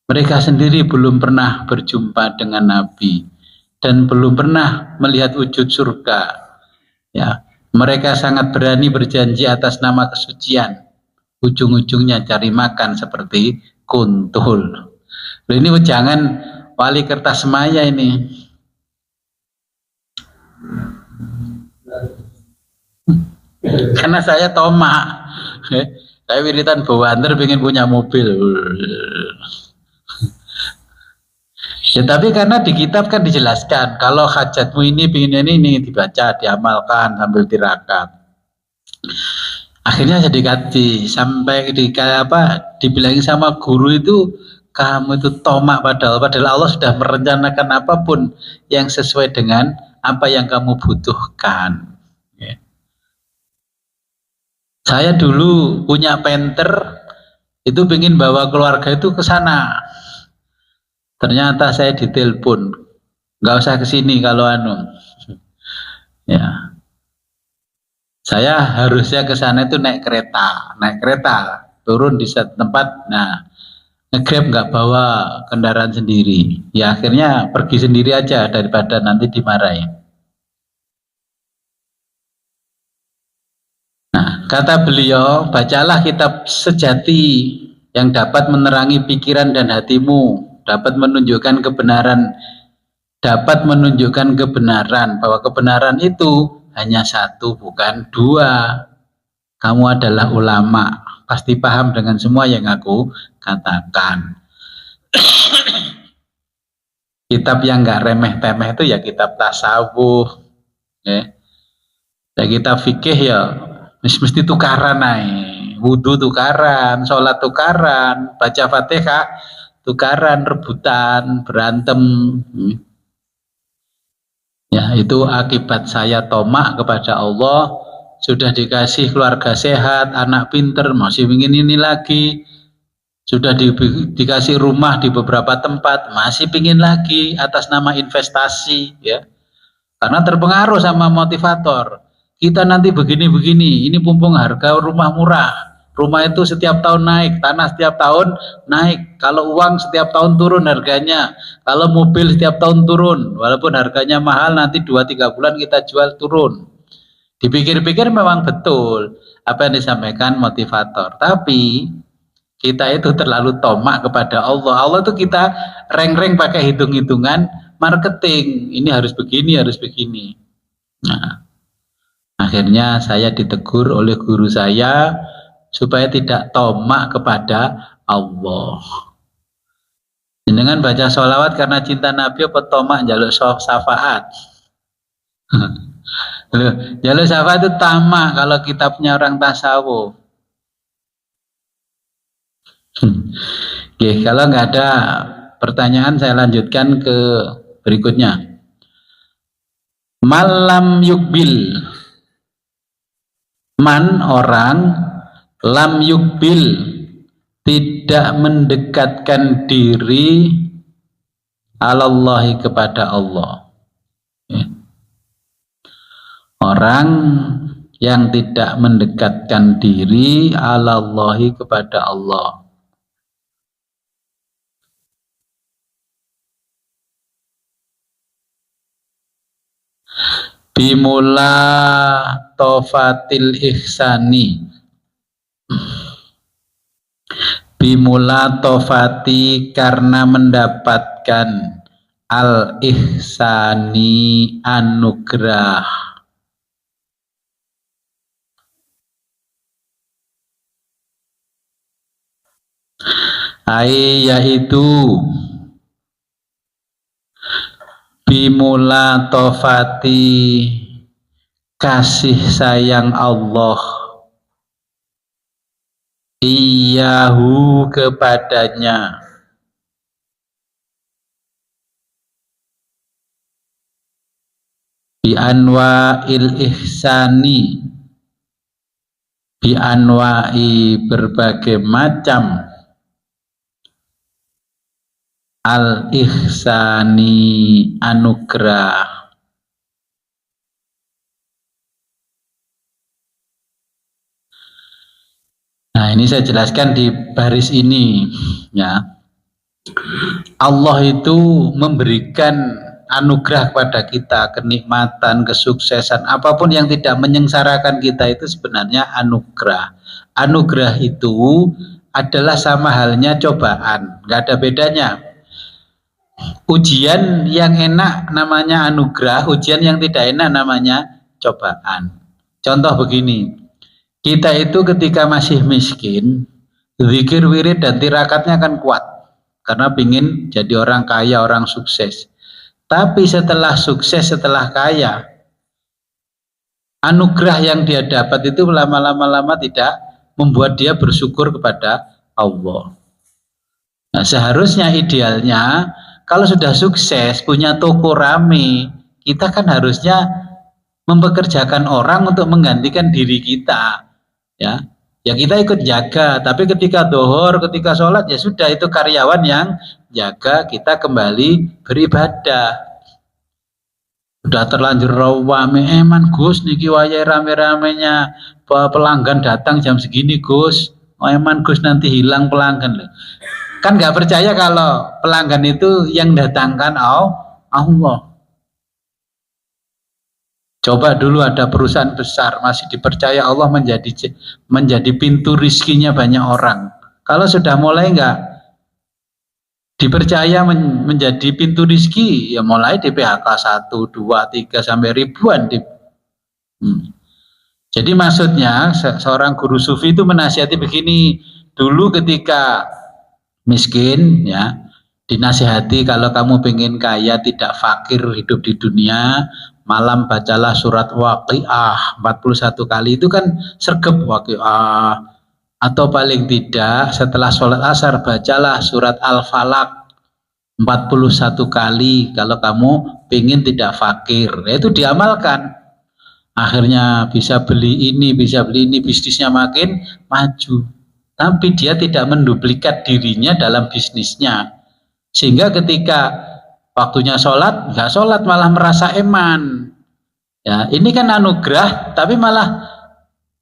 Mereka sendiri belum pernah berjumpa dengan Nabi dan belum pernah melihat wujud surga, ya. Mereka sangat berani berjanji atas nama kesucian, ujung-ujungnya cari makan seperti kuntul. Ini jangan wali kertas maya ini. Karena saya tomak, saya wiritan bawander pengen punya mobil. Ya, tapi karena di kitab kan dijelaskan kalau hajatmu ini pengen ini dibaca, diamalkan sambil tirakat. Akhirnya saya dikaji sampai dibilangin sama guru itu, kamu itu tomak, padahal Allah sudah merencanakan apapun yang sesuai dengan apa yang kamu butuhkan. Ya. Saya dulu punya penter, itu pengen bawa keluarga itu ke sana. Ternyata saya ditelepon, nggak usah ke sini kalau ya. Saya harusnya ke sana itu naik kereta, turun di satu tempat. Nah, nge-grab nggak bawa kendaraan sendiri. Ya akhirnya pergi sendiri aja daripada nanti dimarahin. Nah, kata beliau, bacalah kitab sejati yang dapat menerangi pikiran dan hatimu, dapat menunjukkan kebenaran, bahwa kebenaran itu hanya satu, bukan dua. Kamu adalah ulama, pasti paham dengan semua yang aku katakan. Kitab yang nggak remeh-temeh itu ya kitab tasawuf, ya. Ya kitab fikih ya mesti tukaran aja. Wudhu tukaran, sholat tukaran, baca Fatihah tukaran, rebutan, berantem. Ya, itu akibat saya tomak kepada Allah. Sudah dikasih keluarga sehat, anak pinter, masih ingin ini lagi. Sudah dikasih rumah di beberapa tempat, masih pingin lagi atas nama investasi, ya. Karena terpengaruh sama motivator. Kita nanti begini-begini, ini mumpung harga rumah murah. Rumah itu setiap tahun naik, tanah setiap tahun naik. Kalau uang setiap tahun turun harganya. Kalau mobil setiap tahun turun. Walaupun harganya mahal, nanti 2-3 bulan kita jual turun. Dipikir-pikir memang betul apa yang disampaikan motivator. Tapi kita itu terlalu tomak kepada Allah. Allah itu kita reng-reng pakai hitung-hitungan marketing. Ini harus begini, harus begini. Nah, akhirnya saya ditegur oleh guru saya supaya tidak tomak kepada Allah. Dengan baca sholawat karena cinta Nabi apa tomak jaluk syafaat? Jaluk syafaat itu tamak kalau kitabnya orang tasawuf. Oke, kalau nggak ada pertanyaan saya lanjutkan ke berikutnya. Malam yukbil, man orang, lam yukbil tidak mendekatkan diri alallahi kepada Allah. Orang yang tidak mendekatkan diri alallahi kepada Allah. Bimula tofatil ihsani, bimula tofati karena mendapatkan al ihsani anugerah, yaitu bimula tofati kasih sayang Allah, iyahu kepadanya, bi anwa'il ihsani, bi anwa'i berbagai macam al ihsani anugerah. Nah, ini saya jelaskan di baris ini ya. Allah itu memberikan anugerah kepada kita, kenikmatan, kesuksesan, apapun yang tidak menyengsarakan kita itu sebenarnya anugerah. Anugerah itu adalah sama halnya cobaan, nggak ada bedanya. Ujian yang enak namanya anugerah, ujian yang tidak enak namanya cobaan. Contoh begini, kita itu ketika masih miskin, zikir, wirid, dan tirakatnya kan kuat karena ingin jadi orang kaya, orang sukses. Tapi setelah sukses, setelah kaya, anugerah yang dia dapat itu lama-lama tidak membuat dia bersyukur kepada Allah. Nah, seharusnya idealnya kalau sudah sukses, punya toko rame, kita kan harusnya mempekerjakan orang untuk menggantikan diri kita, ya. Ya kita ikut jaga, tapi ketika dohor, ketika sholat, ya sudah itu karyawan yang jaga, kita kembali beribadah. Sudah terlanjur rawame, eman Gus, niki wayai rame-ramenya, pelanggan datang jam segini Gus, eman Gus nanti hilang pelanggan loh. Kan nggak percaya kalau pelanggan itu yang datangkan Allah. Coba dulu ada perusahaan besar masih dipercaya Allah menjadi pintu rizkinya banyak orang. Kalau sudah mulai nggak dipercaya menjadi pintu rizki, ya mulai di PHK 1, 2, 3 sampai ribuan. Jadi maksudnya seorang guru sufi itu menasihati begini, dulu ketika miskin ya dinasihati kalau kamu pengen kaya tidak fakir hidup di dunia, malam bacalah surat Waqiah 41 kali, itu kan sergap Waqiah. Atau paling tidak setelah sholat asar bacalah surat Al-Falaq 41 kali kalau kamu pengen tidak fakir. Itu diamalkan, akhirnya bisa beli ini, bisnisnya makin maju. Tapi dia tidak menduplikat dirinya dalam bisnisnya, sehingga ketika waktunya sholat nggak sholat malah merasa eman. Ya ini kan anugerah, tapi malah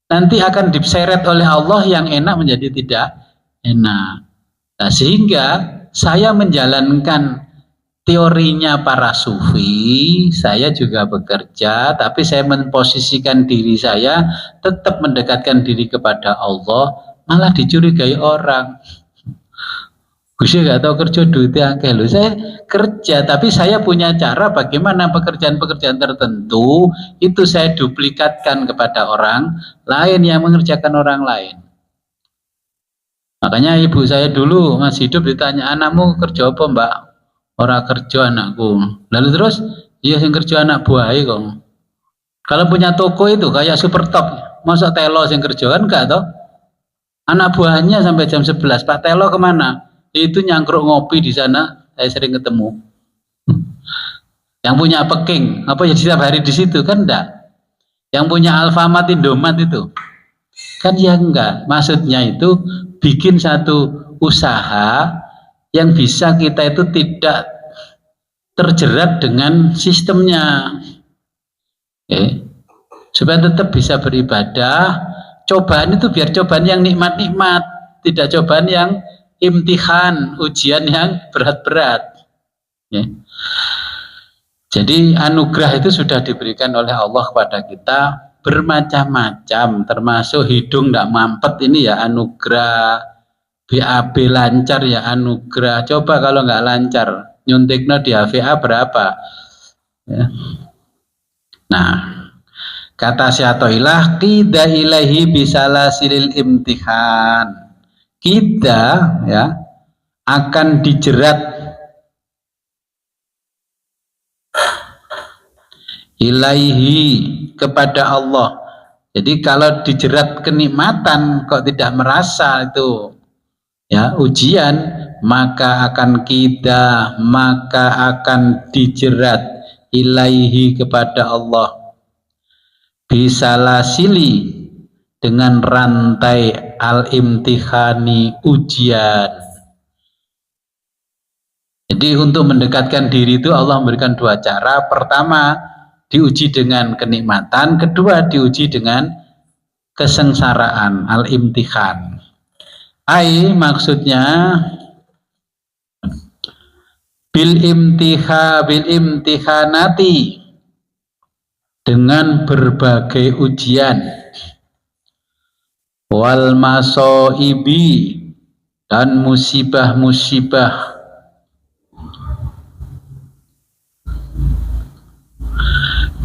nanti akan diseret oleh Allah yang enak menjadi tidak enak. Nah, sehingga saya menjalankan teorinya para sufi, saya juga bekerja, tapi saya memposisikan diri saya tetap mendekatkan diri kepada Allah, malah dicurigai orang. Gus nggak tahu kerja duitnya akeh loh. Saya kerja, tapi saya punya cara bagaimana pekerjaan-pekerjaan tertentu itu saya duplikatkan kepada orang lain yang mengerjakan orang lain. Makanya ibu saya dulu masih hidup ditanya, anakmu kerja apa mbak? Orang kerja anakku. Lalu terus, iya yang kerja anak buahnya kok. Kalau punya toko itu kayak super top, masa telo yang kerja kan enggak toh? Anak buahnya sampai jam 11, Pak Telo kemana? Itu nyangkruk ngopi di sana, saya sering ketemu. Yang punya Peking, apa ya setiap hari di situ kan enggak? Yang punya Alfamart, Indomaret itu kan ya enggak. Maksudnya itu bikin satu usaha yang bisa kita itu tidak terjerat dengan sistemnya. supaya tetap bisa beribadah. Cobaan itu biar cobaan yang nikmat-nikmat, tidak cobaan yang imtihan, ujian yang berat-berat. Ya. Jadi anugerah itu sudah diberikan oleh Allah kepada kita bermacam-macam, termasuk hidung tidak mampet ini ya anugerah, BAB lancar ya anugerah. Coba kalau nggak lancar, nyuntiknya di HVA berapa? Ya. Nah, kata syatoilah qida ilahi bisalah silil imtihan. Kita ya akan dijerat ilaihi kepada Allah. Jadi kalau dijerat kenikmatan kok tidak merasa itu ya ujian, maka akan dijerat ilaihi kepada Allah bisalasili dengan rantai al-imtihani ujian. Jadi untuk mendekatkan diri itu Allah memberikan dua cara. Pertama diuji dengan kenikmatan, kedua diuji dengan kesengsaraan, al-imtihan. Maksudnya bil imtihanati, dengan berbagai ujian, wal masoibi, dan musibah-musibah,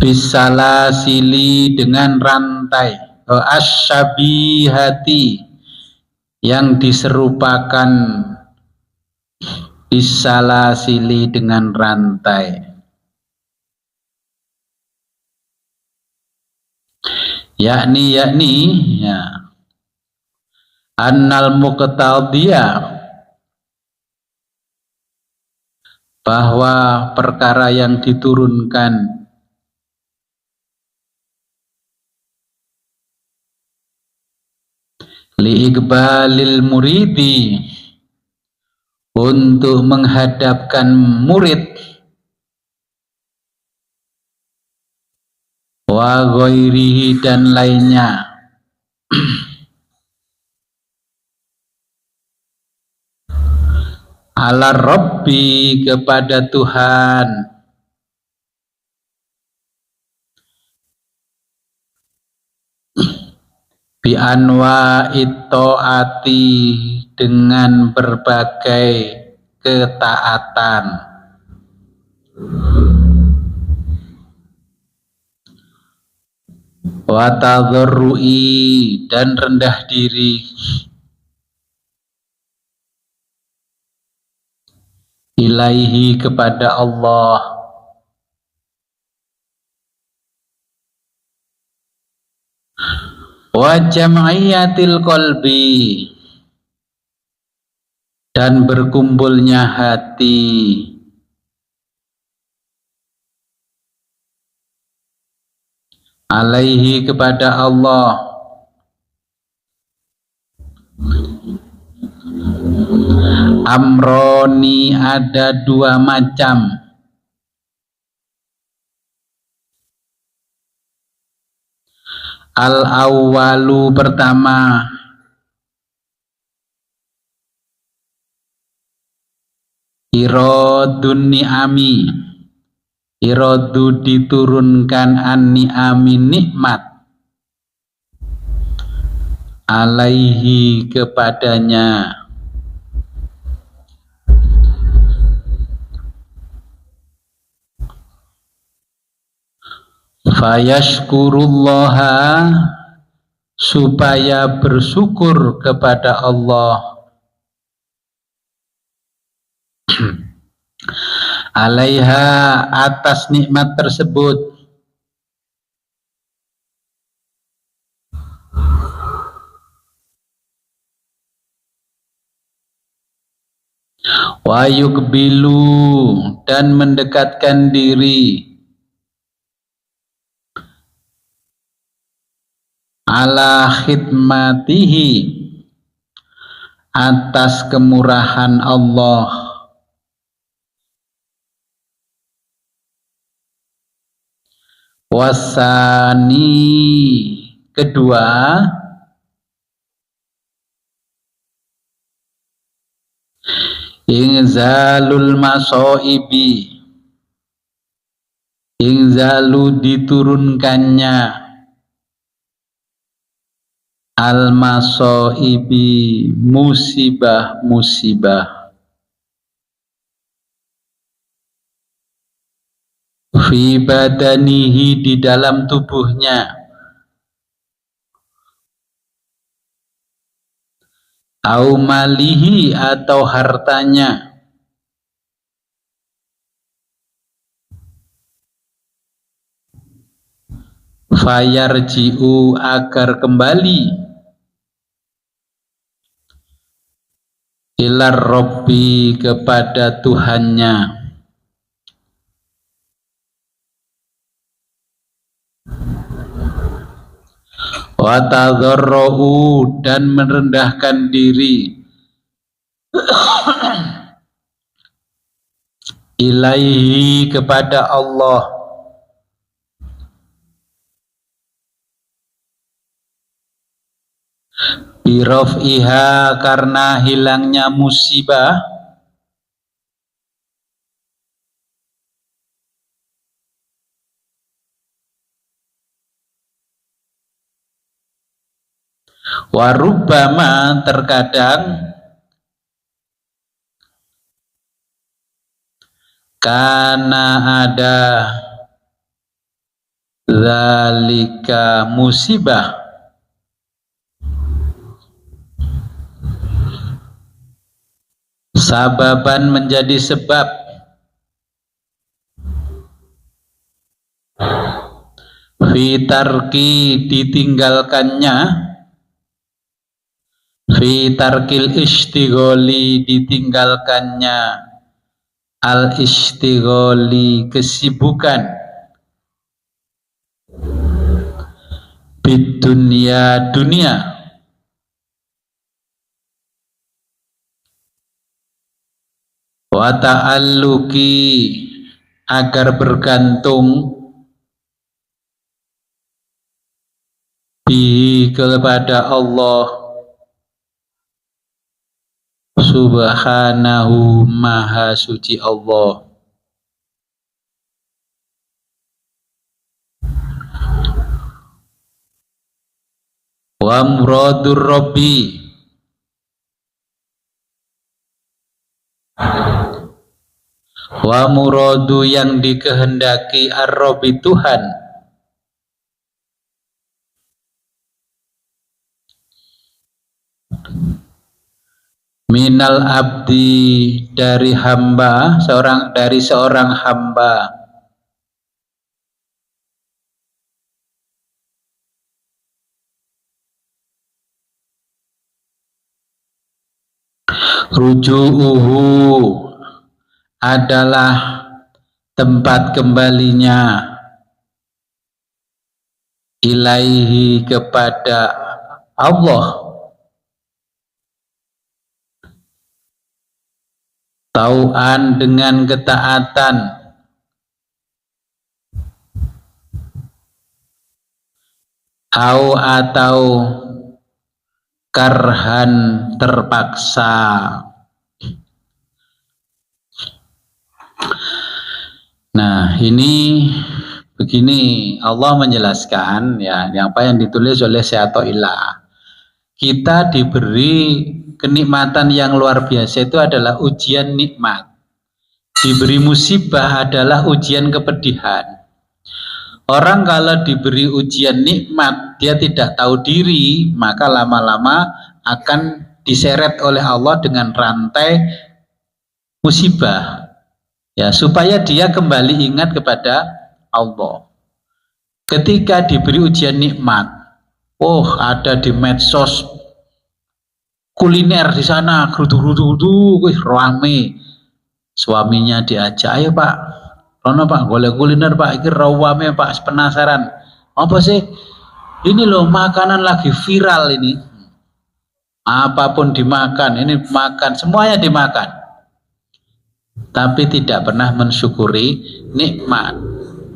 bisalasili dengan rantai, asyabihati yang diserupakan, bisalasili dengan rantai, yakni ya annal muqtadiyah, bahwa perkara yang diturunkan li iqbalil muridi, untuk menghadapkan murid, wa ghairihi, dan lainnya, ala Rabbi, kepada Tuhan, bi anwa itoati, dengan berbagai ketaatan, wa tadharrui, dan rendah diri, ilaihi, kepada Allah, wa jam'iyatil qalbi, dan berkumpulnya hati, alaihi, kepada Allah, amroni, ada dua macam, al awwalu, pertama, irodun ni'ami, irodu, diturunkan, an ni'ami, nikmat, alaihi, kepadanya, fayashkurullaha, supaya bersyukur kepada Allah, alaiha, atas nikmat tersebut, wa yukbilu, dan mendekatkan diri, ala khidmatihi, atas kemurahan Allah, Wasani kedua, inzalul masoibi, inzalu diturunkannya, al masoibi musibah-musibah, fi badanihi di dalam tubuhnya, au malihi atau hartanya, fayarji'u agar kembali, ilar Robbi kepada Tuhannya, wa tadharra'u dan merendahkan diri, ilaihi kepada Allah, biraf'iha karena hilangnya musibah, warubbama terkadang, karena ada zalika musibah, sababan menjadi sebab, fitarki ditinggalkannya, fitarkil istigholi ditinggalkannya, al istigholi kesibukan, bidunya dunia, wa ta'alluqi agar bergantung, bihi kepada Allah subhanahu maha suci Allah, wa muradur Rabbi wa muradu yang dikehendaki ar-Rabbi Tuhan, minal abdi dari hamba, seorang hamba, ruju'uhu adalah tempat kembalinya, ilaihi kepada Allah, tau'an dengan ketaatan, atau karhan terpaksa. Nah, ini begini Allah menjelaskan ya, apa yang ditulis oleh Syekh Athaillah. Kita diberi kenikmatan yang luar biasa itu adalah ujian nikmat. Diberi musibah adalah ujian kepedihan. Orang kalau diberi ujian nikmat, dia tidak tahu diri, maka lama-lama akan diseret oleh Allah dengan rantai musibah. Ya, supaya dia kembali ingat kepada Allah. Ketika diberi ujian nikmat, ada di medsos kuliner di sana, gerudu-gerudu, rame. Suaminya diajak, ayo Pak, Rono Pak, boleh kuliner Pak, ini rawame Pak, penasaran. Apa sih? Ini loh makanan lagi viral ini. Apapun dimakan, ini makan, semuanya dimakan. Tapi tidak pernah mensyukuri nikmat.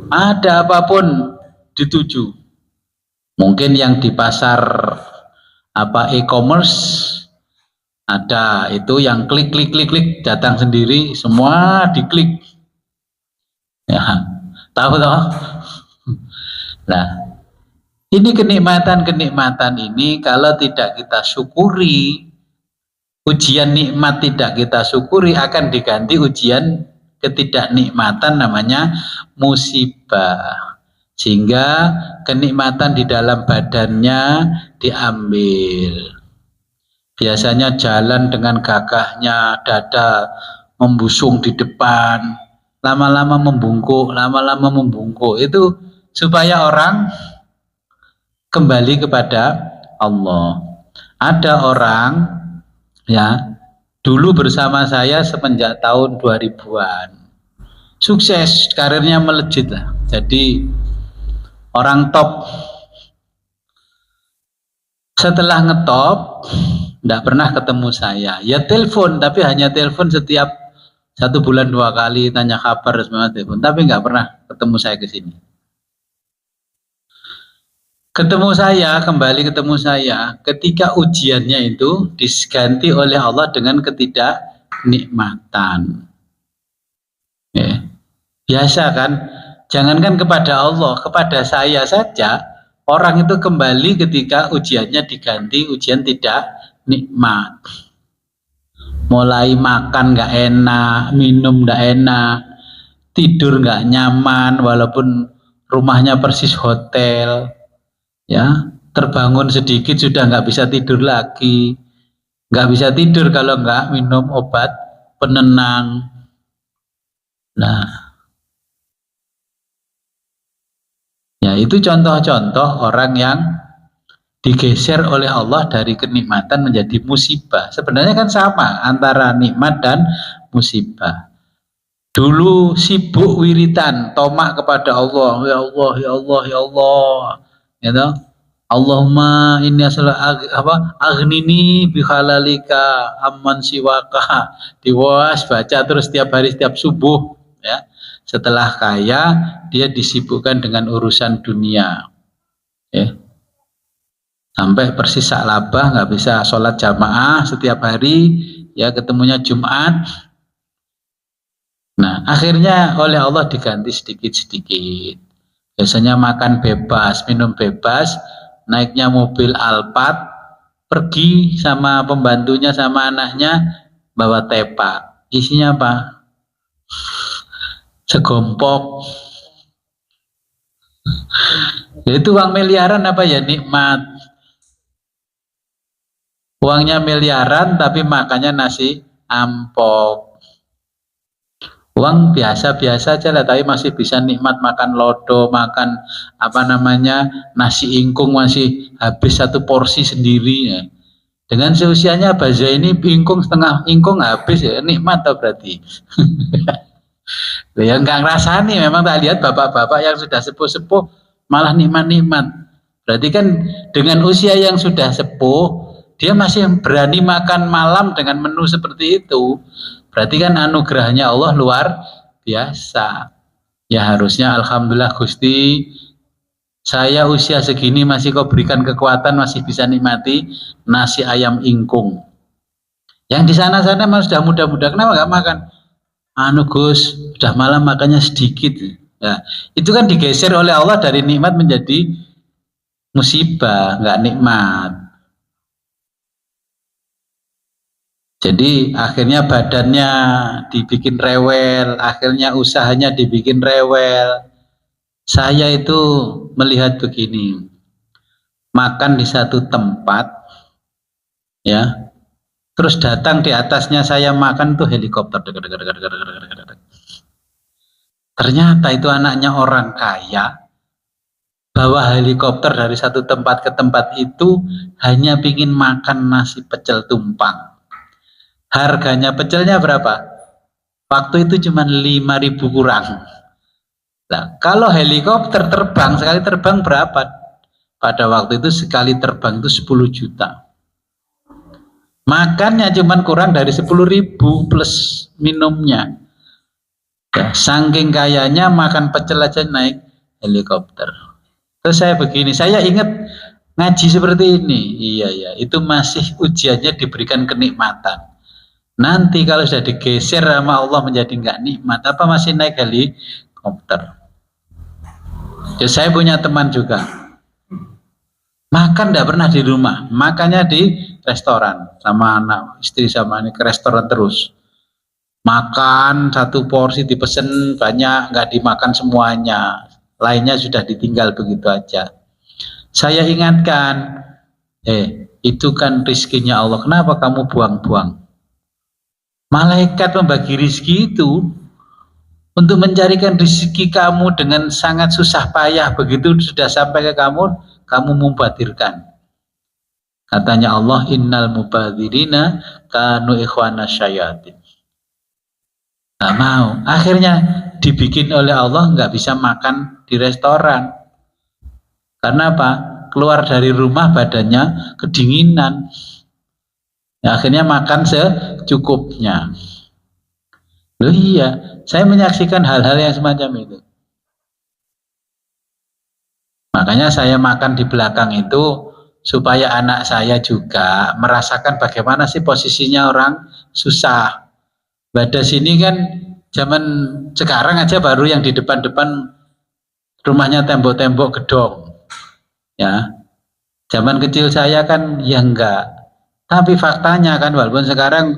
Ada apapun dituju. Mungkin yang di pasar e-commerce ada itu yang klik datang sendiri, semua diklik. Ya, tahu toh? Nah, ini kenikmatan ini kalau tidak kita syukuri, ujian nikmat tidak kita syukuri akan diganti ujian ketidaknikmatan, namanya musibah. Sehingga kenikmatan di dalam badannya diambil. Biasanya jalan dengan gagahnya, dada membusung di depan, lama-lama membungkuk. Itu supaya orang kembali kepada Allah. Ada orang ya dulu bersama saya semenjak tahun 2000-an. Sukses, karirnya melejit lah. Jadi orang top. Setelah ngetop, tidak pernah ketemu saya. Ya telepon, tapi hanya telepon setiap 1 bulan 2 kali, tanya kabar semua telepon. Tapi nggak pernah ketemu saya ke sini. Kembali ketemu saya, ketika ujiannya itu diganti oleh Allah dengan ketidaknikmatan. Ya. Biasa kan? Jangankan kepada Allah, kepada saya saja orang itu kembali ketika ujiannya diganti ujian tidak nikmat. Mulai makan nggak enak, minum nggak enak, tidur nggak nyaman walaupun rumahnya persis hotel, ya terbangun sedikit sudah nggak bisa tidur lagi, nggak bisa tidur kalau nggak minum obat penenang. Nah, ya itu contoh-contoh orang yang digeser oleh Allah dari kenikmatan menjadi musibah. Sebenarnya kan sama antara nikmat dan musibah. Dulu sibuk wiritan, tomak kepada Allah, ya Allah, ya Allah, ya Allah, gitu. Allahumma inni aghnini bihalalika amman siwaka. Diwas baca terus setiap hari setiap subuh, ya. Setelah kaya, dia disibukkan dengan urusan dunia. Sampai persis saklabah, nggak bisa sholat jamaah setiap hari, ya ketemunya Jumat. Nah, akhirnya oleh Allah diganti sedikit-sedikit. Biasanya makan bebas, minum bebas, naiknya mobil Alphard, pergi sama pembantunya sama anaknya, bawa tepak. Isinya apa? Segompok. Itu uang miliaran apa ya, nikmat. Uangnya miliaran tapi makannya nasi ampok. Uang biasa-biasa aja lah, tapi masih bisa nikmat makan lodo, makan nasi ingkung masih habis 1 porsi sendiri ya. Dengan seusianya Baza ini setengah ingkung habis ya, nikmat tau berarti. Ya nggak ngerasani, memang tak lihat bapak-bapak yang sudah sepuh-sepuh malah nikmat-nikmat. Berarti kan dengan usia yang sudah sepuh dia masih berani makan malam dengan menu seperti itu. Berarti kan anugerahnya Allah luar biasa. Ya harusnya alhamdulillah Gusti, saya usia segini masih kau berikan kekuatan, masih bisa nikmati nasi ayam ingkung. Yang di sana-sana mas sudah muda-muda, kenapa nggak makan? Gus, sudah malam makannya sedikit. Ya, itu kan digeser oleh Allah dari nikmat menjadi musibah, nggak nikmat. Jadi akhirnya badannya dibikin rewel, akhirnya usahanya dibikin rewel. Saya itu melihat begini, makan di satu tempat, ya, terus datang di atasnya saya makan tuh helikopter. Ternyata itu anaknya orang kaya, bawa helikopter dari satu tempat ke tempat itu hanya pingin makan nasi pecel tumpang. Harganya pecelnya berapa? Waktu itu cuma 5.000 kurang. Nah, kalau helikopter terbang, sekali terbang berapa? Pada waktu itu sekali terbang itu 10 juta. Makannya cuma kurang dari 10.000 plus minumnya. Ya, saking kayanya makan pecel aja naik helikopter. Terus saya begini, saya ingat ngaji seperti ini. Iya, iya, itu masih ujiannya diberikan kenikmatan. Nanti kalau sudah digeser sama Allah menjadi nggak nikmat, apa masih naik helikopter? Ya, saya punya teman juga, makan tidak pernah di rumah, makannya di restoran, sama anak istri sama ini ke restoran terus. Makan satu porsi dipesen banyak, nggak dimakan semuanya, lainnya sudah ditinggal begitu aja. Saya ingatkan, itu kan rizkinya Allah, kenapa kamu buang-buang? Malaikat membagi rizki itu untuk mencarikan rizki kamu dengan sangat susah payah, begitu sudah sampai ke kamu, kamu mubadirkan. Katanya Allah, innal mubadirina kanu ikhwana syayatin. Nggak mau, akhirnya dibikin oleh Allah nggak bisa makan di restoran. Karena apa? Keluar dari rumah badannya kedinginan. Ya, akhirnya makan secukupnya. Loh iya, saya menyaksikan hal-hal yang semacam itu. Makanya saya makan di belakang itu supaya anak saya juga merasakan bagaimana sih posisinya orang susah. Pada sini kan zaman sekarang aja baru yang di depan-depan rumahnya tembok-tembok gedong. Ya. Zaman kecil saya kan ya enggak. Tapi faktanya kan walaupun sekarang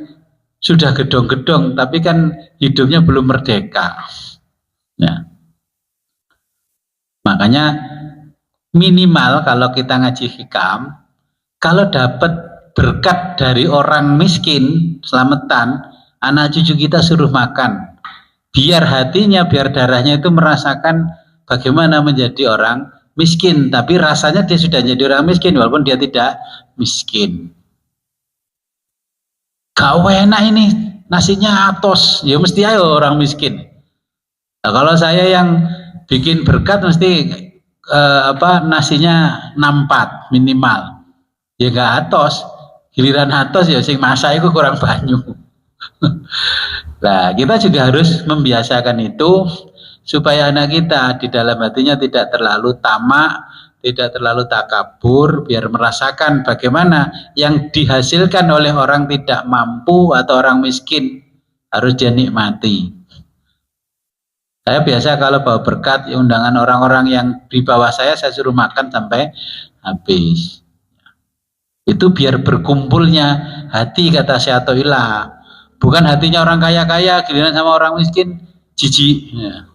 sudah gedong-gedong tapi kan hidupnya belum merdeka. Ya. Makanya minimal kalau kita ngaji hikam, kalau dapat berkat dari orang miskin, selamatan, anak cucu kita suruh makan. Biar hatinya, biar darahnya itu merasakan bagaimana menjadi orang miskin. Tapi rasanya dia sudah jadi orang miskin walaupun dia tidak miskin. Gak enak ini, nasinya atos, ya mesti ayo orang miskin. Nah, kalau saya yang bikin berkat mesti nasinya 64 minimal. Ya gak atos, giliran atos ya sing masak itu kurang banyak. Nah, kita juga harus membiasakan itu supaya anak kita di dalam hatinya tidak terlalu tamak, tidak terlalu takabur, biar merasakan bagaimana yang dihasilkan oleh orang tidak mampu atau orang miskin harus dia nikmati. Saya biasa kalau bawa berkat undangan orang-orang yang di bawah saya suruh makan sampai habis. Itu biar berkumpulnya hati, kata Syatoilah. Bukan hatinya orang kaya-kaya giliran sama orang miskin jijik. Ya.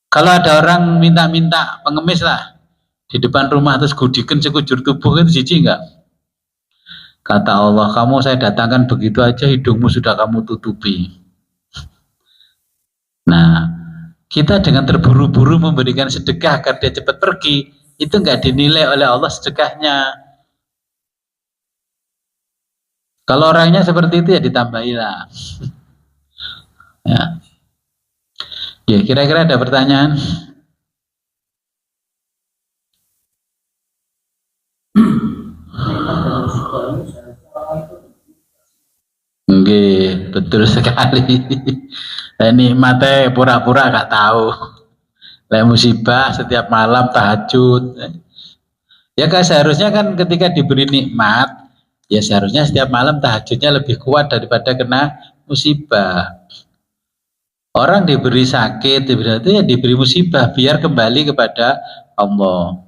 Kalau ada orang minta-minta pengemis lah di depan rumah terus gudikan sekujur tubuh, itu jijik enggak? Kata Allah, kamu saya datangkan begitu aja hidungmu sudah kamu tutupi. Nah, kita dengan terburu-buru memberikan sedekah agar dia cepat pergi, itu enggak dinilai oleh Allah sedekahnya. Kalau orangnya seperti itu ya ditambahilah. Ya. Ya, kira-kira ada pertanyaan? Nggih, betul sekali. Nikmatnya pura-pura gak tahu. Lek musibah setiap malam tahajud. Ya kan seharusnya kan ketika diberi nikmat, ya seharusnya setiap malam tahajudnya lebih kuat daripada kena musibah. Orang diberi sakit, diberi musibah biar kembali kepada Allah.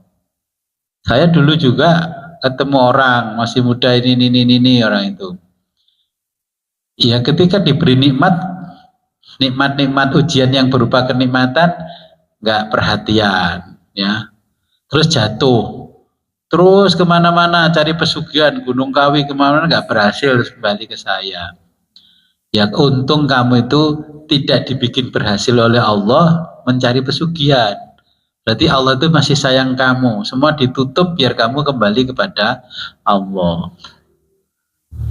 Saya dulu juga ketemu orang masih muda ini orang itu. Ya ketika diberi nikmat ujian yang berupa kenikmatan, nggak perhatian, ya. Terus jatuh, terus kemana-mana cari pesugihan, Gunung Kawi kemana-mana nggak berhasil, terus kembali ke saya. Ya untung kamu itu tidak dibikin berhasil oleh Allah mencari pesugihan. Berarti Allah itu masih sayang kamu. Semua ditutup biar kamu kembali kepada Allah.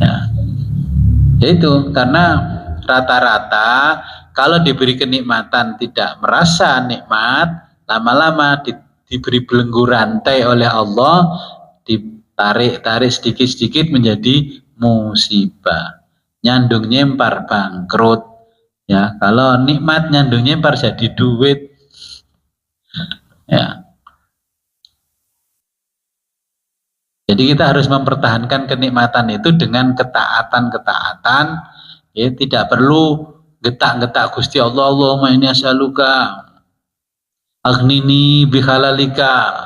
Ya, itu karena rata-rata kalau diberi kenikmatan tidak merasa nikmat, lama-lama diberi belenggu rantai oleh Allah, ditarik sedikit-sedikit menjadi musibah. Nyandung nyempar bangkrut. Ya, kalau nikmat nyandung nyempar jadi duit. Ya. Jadi kita harus mempertahankan kenikmatan itu dengan ketaatan-ketaatan. Ya, tidak perlu getak-getak Gusti Allah, Allahumma inni as'aluka aghnini bihalalika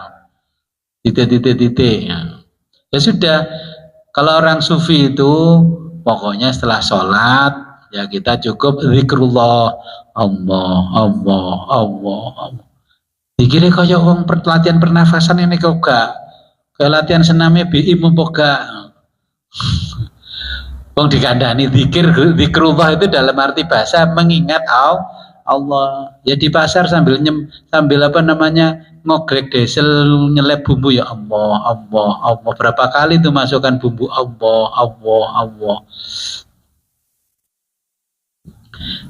titik. Ya sudah, kalau orang sufi itu pokoknya setelah sholat ya kita cukup zikrullah, Allah, Allah, Allah, Allah. Dikira kaya wong latihan pernafasan ini kok gak kayak latihan senamnya BI mumpuk gak. Wong dikandani zikrullah itu dalam arti bahasa mengingat Allah. Ya di pasar sambil apa namanya ngogrek desel nyelip bumbu ya Allah, Allah, Allah. Berapa kali itu masukkan bumbu Allah, Allah, Allah.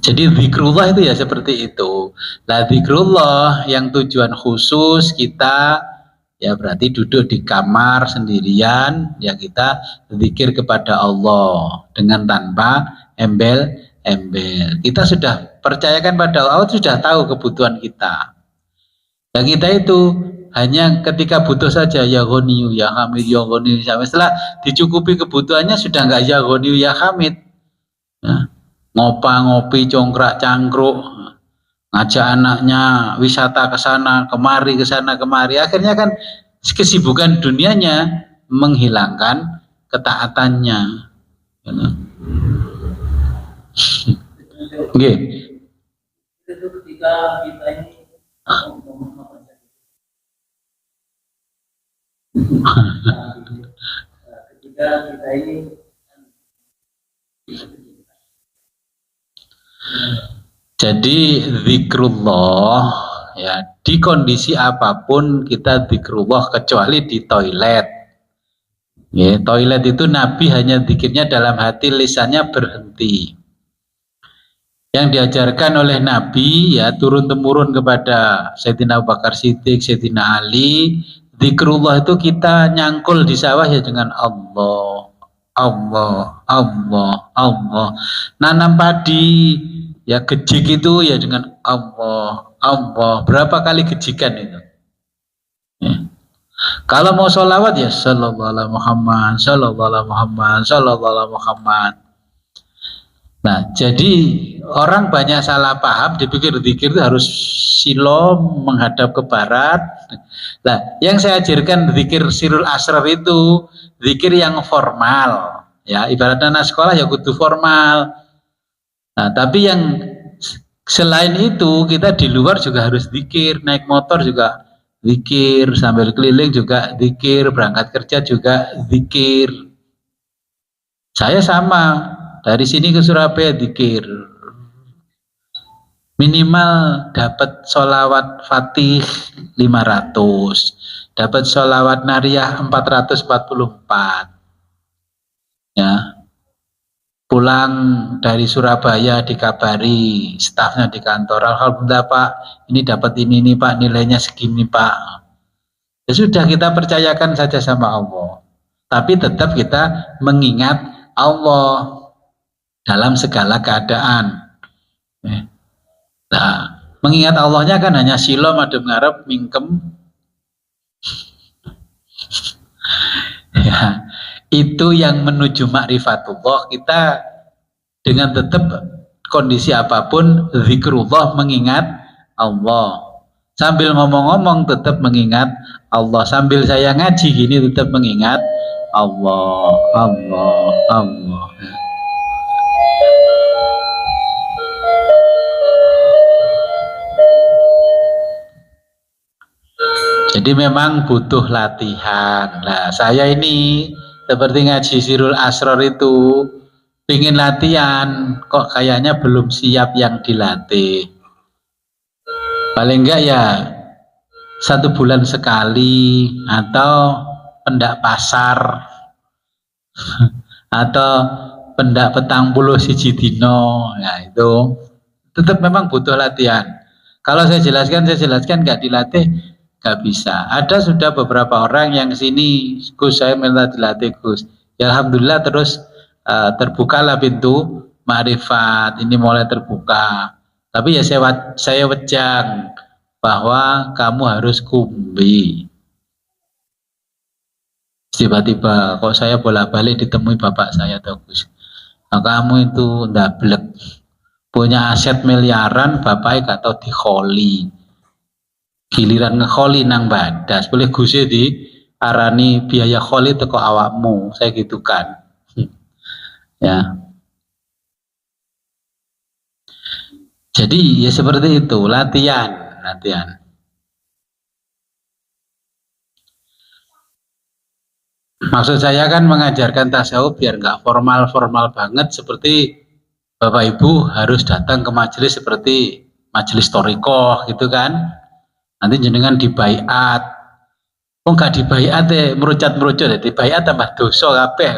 Jadi zikrullah itu ya seperti itu. Nah zikrullah yang tujuan khusus kita ya berarti duduk di kamar sendirian ya kita zikir kepada Allah dengan tanpa embel-embel. Kita sudah percayakan pada Allah, sudah tahu kebutuhan kita. Dan kita itu hanya ketika butuh saja ya Ghaniyu ya Hamid ya Ghaniyu sampai setelah dicukupi kebutuhannya sudah enggak ya Ghaniyu ya Hamid. Nah, ngopi congkrak cangkruk, ngajak anaknya wisata ke sana kemari akhirnya kan kesibukan dunianya menghilangkan ketaatannya. Oke.
Itu ketika kita ini ketika kita ini
jadi zikrullah ya di kondisi apapun kita zikrullah kecuali di toilet. Ya, toilet itu Nabi hanya zikirnya dalam hati, lisannya berhenti. Yang diajarkan oleh Nabi ya turun temurun kepada Sayyidina Abu Bakar Siddiq, Sayyidina Ali, zikrullah itu kita nyangkul di sawah ya dengan Allah, Allah, Allah, Allah. Nanam padi ya gejik itu ya dengan Allah, Allah. Berapa kali gejikan itu? Ya. Kalau mau sholawat ya sallallahu alaihi Muhammad, sallallahu alaihi Muhammad, sallallahu alaihi Muhammad. Nah, jadi orang banyak salah paham, dipikir zikir itu harus silo menghadap ke barat. Nah, yang saya ajarkan zikir sirul asrar itu zikir yang formal. Ya, ibaratnya anak sekolah ya kudu formal. Nah, tapi yang selain itu kita di luar juga harus zikir, naik motor juga zikir, sambil keliling juga zikir, berangkat kerja juga zikir. Saya sama. Dari sini ke Surabaya zikir minimal dapat sholawat fatih 500, dapat sholawat nariyah 444 ya. Pulang dari Surabaya dikabari stafnya di kantor, alhamdulillah Pak ini dapat ini Pak, nilainya segini Pak. Ya sudah, kita percayakan saja sama Allah, tapi tetap kita mengingat Allah dalam segala keadaan. Nah, mengingat Allahnya kan hanya silo madem ngarep mingkem. Ya, itu yang menuju ma'rifatullah. Kita dengan tetap kondisi apapun zikrullah, mengingat Allah. Sambil ngomong-ngomong tetap mengingat Allah. Sambil saya ngaji gini tetap mengingat Allah, Allah, Allah. Jadi memang butuh latihan. Nah, saya ini seperti ngaji Sirul Asrar itu pingin latihan, kok kayaknya belum siap yang dilatih. Paling enggak ya 1 bulan sekali, atau pendak pasar atau pendak petang puluh siji dino. Nah, itu tetap memang butuh latihan. Kalau saya jelaskan nggak dilatih nggak bisa. Ada sudah beberapa orang yang sini, Gus saya minta dilatih Gus. Ya alhamdulillah terus terbukalah pintu ma'rifat, ini mulai terbuka. Tapi ya saya wejang bahwa kamu harus kumbi. Tiba-tiba kok saya bolak-balik ditemui bapak saya, Gus. Nah, kamu itu ndablek, punya aset miliaran, bapak gak tau dikholi. Giliran ngekholi nang badas, boleh Gus di arani biaya kholi teko awakmu, saya gitu kan. Ya. Jadi ya seperti itu, latihan. Maksud saya kan mengajarkan tasawuf biar nggak formal-formal banget seperti Bapak Ibu harus datang ke majelis seperti majelis torikoh gitu kan. Nanti jenengan dibaiat. Oh nggak dibaiat merucat-merucut ya, dibaiat tambah dosa kabeh.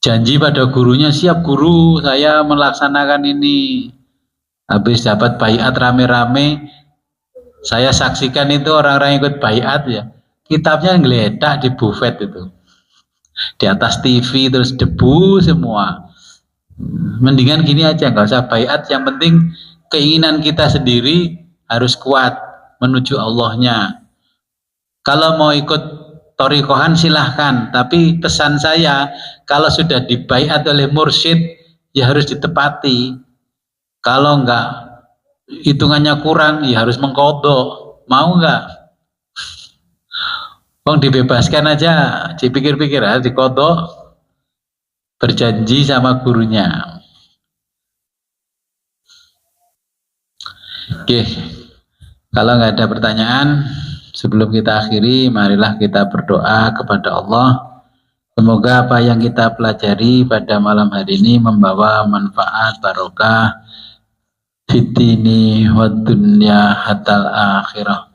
Janji pada gurunya, siap guru, saya melaksanakan ini. Habis dapat baiat rame-rame, saya saksikan itu orang-orang ikut baiat ya. Kitabnya ngeledak di bufet itu, di atas TV terus debu semua. Mendingan gini aja, nggak usah baiat, yang penting keinginan kita sendiri harus kuat menuju Allahnya. Kalau mau ikut torikohan silahkan, tapi pesan saya kalau sudah dibaiat oleh mursyid ya harus ditepati. Kalau enggak hitungannya kurang ya harus mengkodok. Mau enggak? Wong dibebaskan aja, dipikir-pikir ya, dikodok, berjanji sama gurunya. Oke, kalau nggak ada pertanyaan, sebelum kita akhiri, marilah kita berdoa kepada Allah. Semoga apa yang kita pelajari pada malam hari ini membawa manfaat barokah fitini wa dunya hatal akhirah.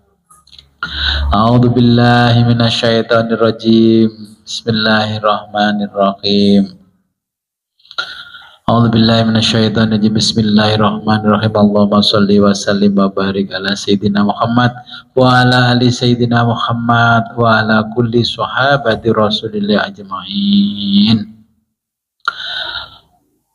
A'udzu billahi minasyaitonir rajim. Bismillahirrahmanirrahim. A'udzu billahi minasyaitonir rajim. Bismillahirrahmanirrahim. Allahumma shalli wa sallim wa barik ala sayyidina Muhammad wa ala ali sayyidina Muhammad wa ala kulli sahabati Rasulillah ajma'in.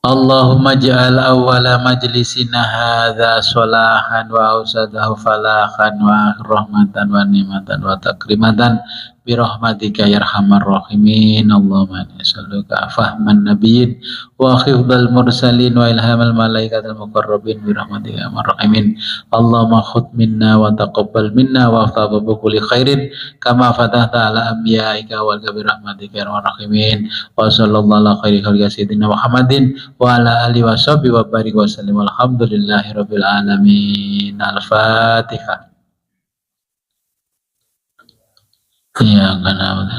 Allahumma ja'al awwala majlisina hadza salahan wa ausadahu falahan wa rahmatan wa nimatan wa takrimatan bi rahmatika ya arhamar rahimin. Allahumma nas'aluka fahman nabiyyin wa hifdzal mursalin wa ilhamal malaikatil muqarrabin bi rahmatika ya arhamar rahimin. Allahumma khudh minna wa taqabbal minna wa afdal bi kulli khairin kama fatahta ala anbiya'ika wa bi rahmatika ya arhamar rahimin. Wa sallallahu ala khairi khalqi sayyidina Muhammadin wa ala alihi wa sahbihi wa barik wa sallim. Alhamdulillahi rabbil alamin. Al-Fatihah. Ya kana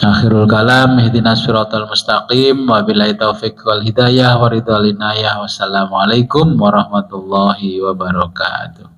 akhirul kalam ihdinas siratal mustaqim wa billahi taufiq wal hidayah wa ridwal inayah. Wassalamualaikum warahmatullahi wabarakatuh.